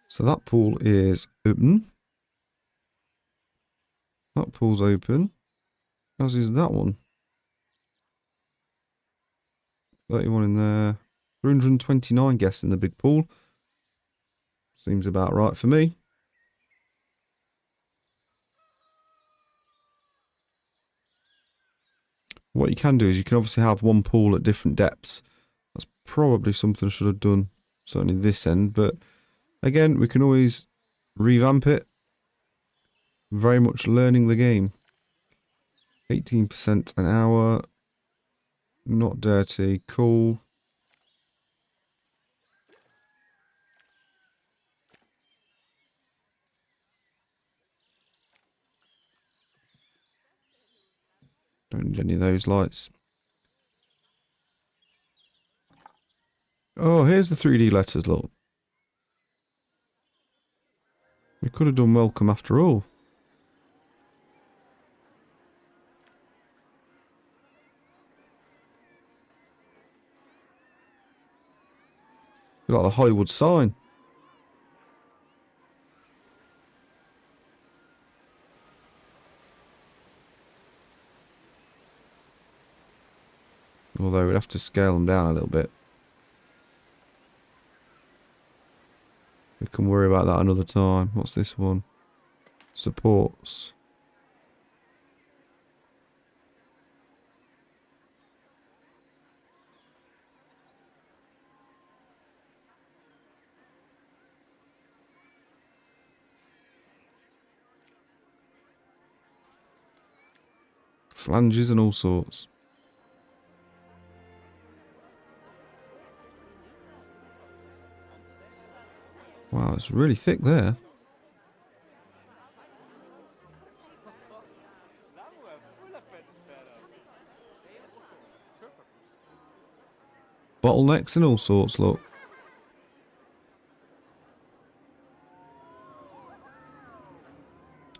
So that pool is open. That pool's open. As is that one. 31 in there. 329 guests in the big pool. Seems about right for me. What you can do is you can obviously have one pool at different depths. That's probably something I should have done, certainly this end. But again, we can always revamp it. Very much learning the game. 18% an hour. Not dirty. Cool. Don't need any of those lights. Oh, here's the 3D letters, look. We could have done welcome after all. Like the Hollywood sign. Although we'd have to scale them down a little bit. We can worry about that another time. What's this one? Supports. Flanges and all sorts. Wow, it's really thick there. Bottlenecks and all sorts, look.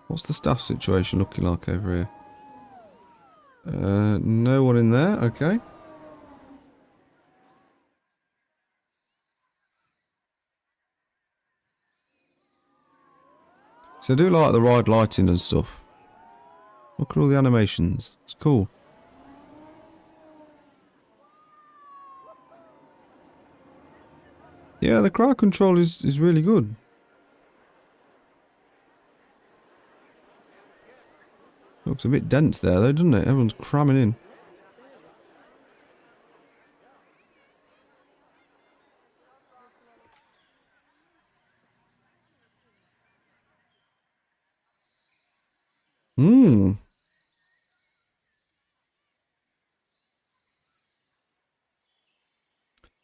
What's the staff situation looking like over here? No one in there, okay. So I do like the ride lighting and stuff. Look at all the animations. It's cool. Yeah, the crowd control is really good. Looks a bit dense there though, doesn't it? Everyone's cramming in.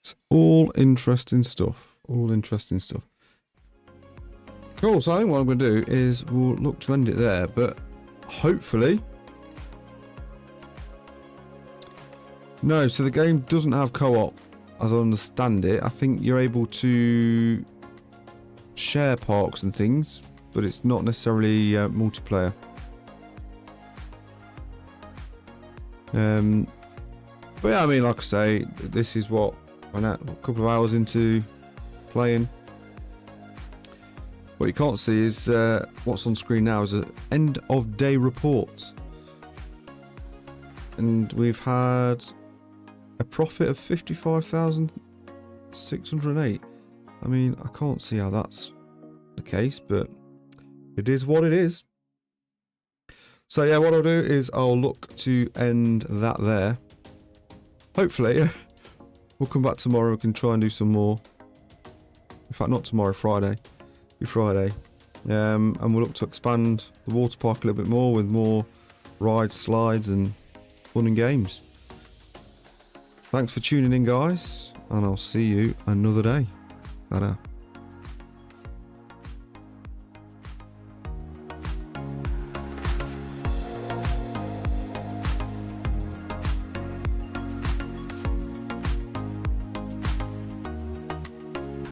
It's all interesting stuff. All interesting stuff. Cool, so I think what I'm going to do is we'll look to end it there, but hopefully... No, so the game doesn't have co-op, as I understand it. I think you're able to share parks and things, but it's not necessarily multiplayer. But yeah, I mean, like I say, this is what I'm at a couple of hours into playing. What you can't see is what's on screen now is an end of day report. And we've had a profit of 55,608. I mean, I can't see how that's the case, but it is what it is. So yeah, what I'll do is I'll look to end that there. Hopefully, we'll come back tomorrow. We can try and do some more. In fact, not tomorrow, Friday. Be Friday. And we'll look to expand the water park a little bit more with more rides, slides, and fun and games. Thanks for tuning in, guys, and I'll see you another day. Ta-da.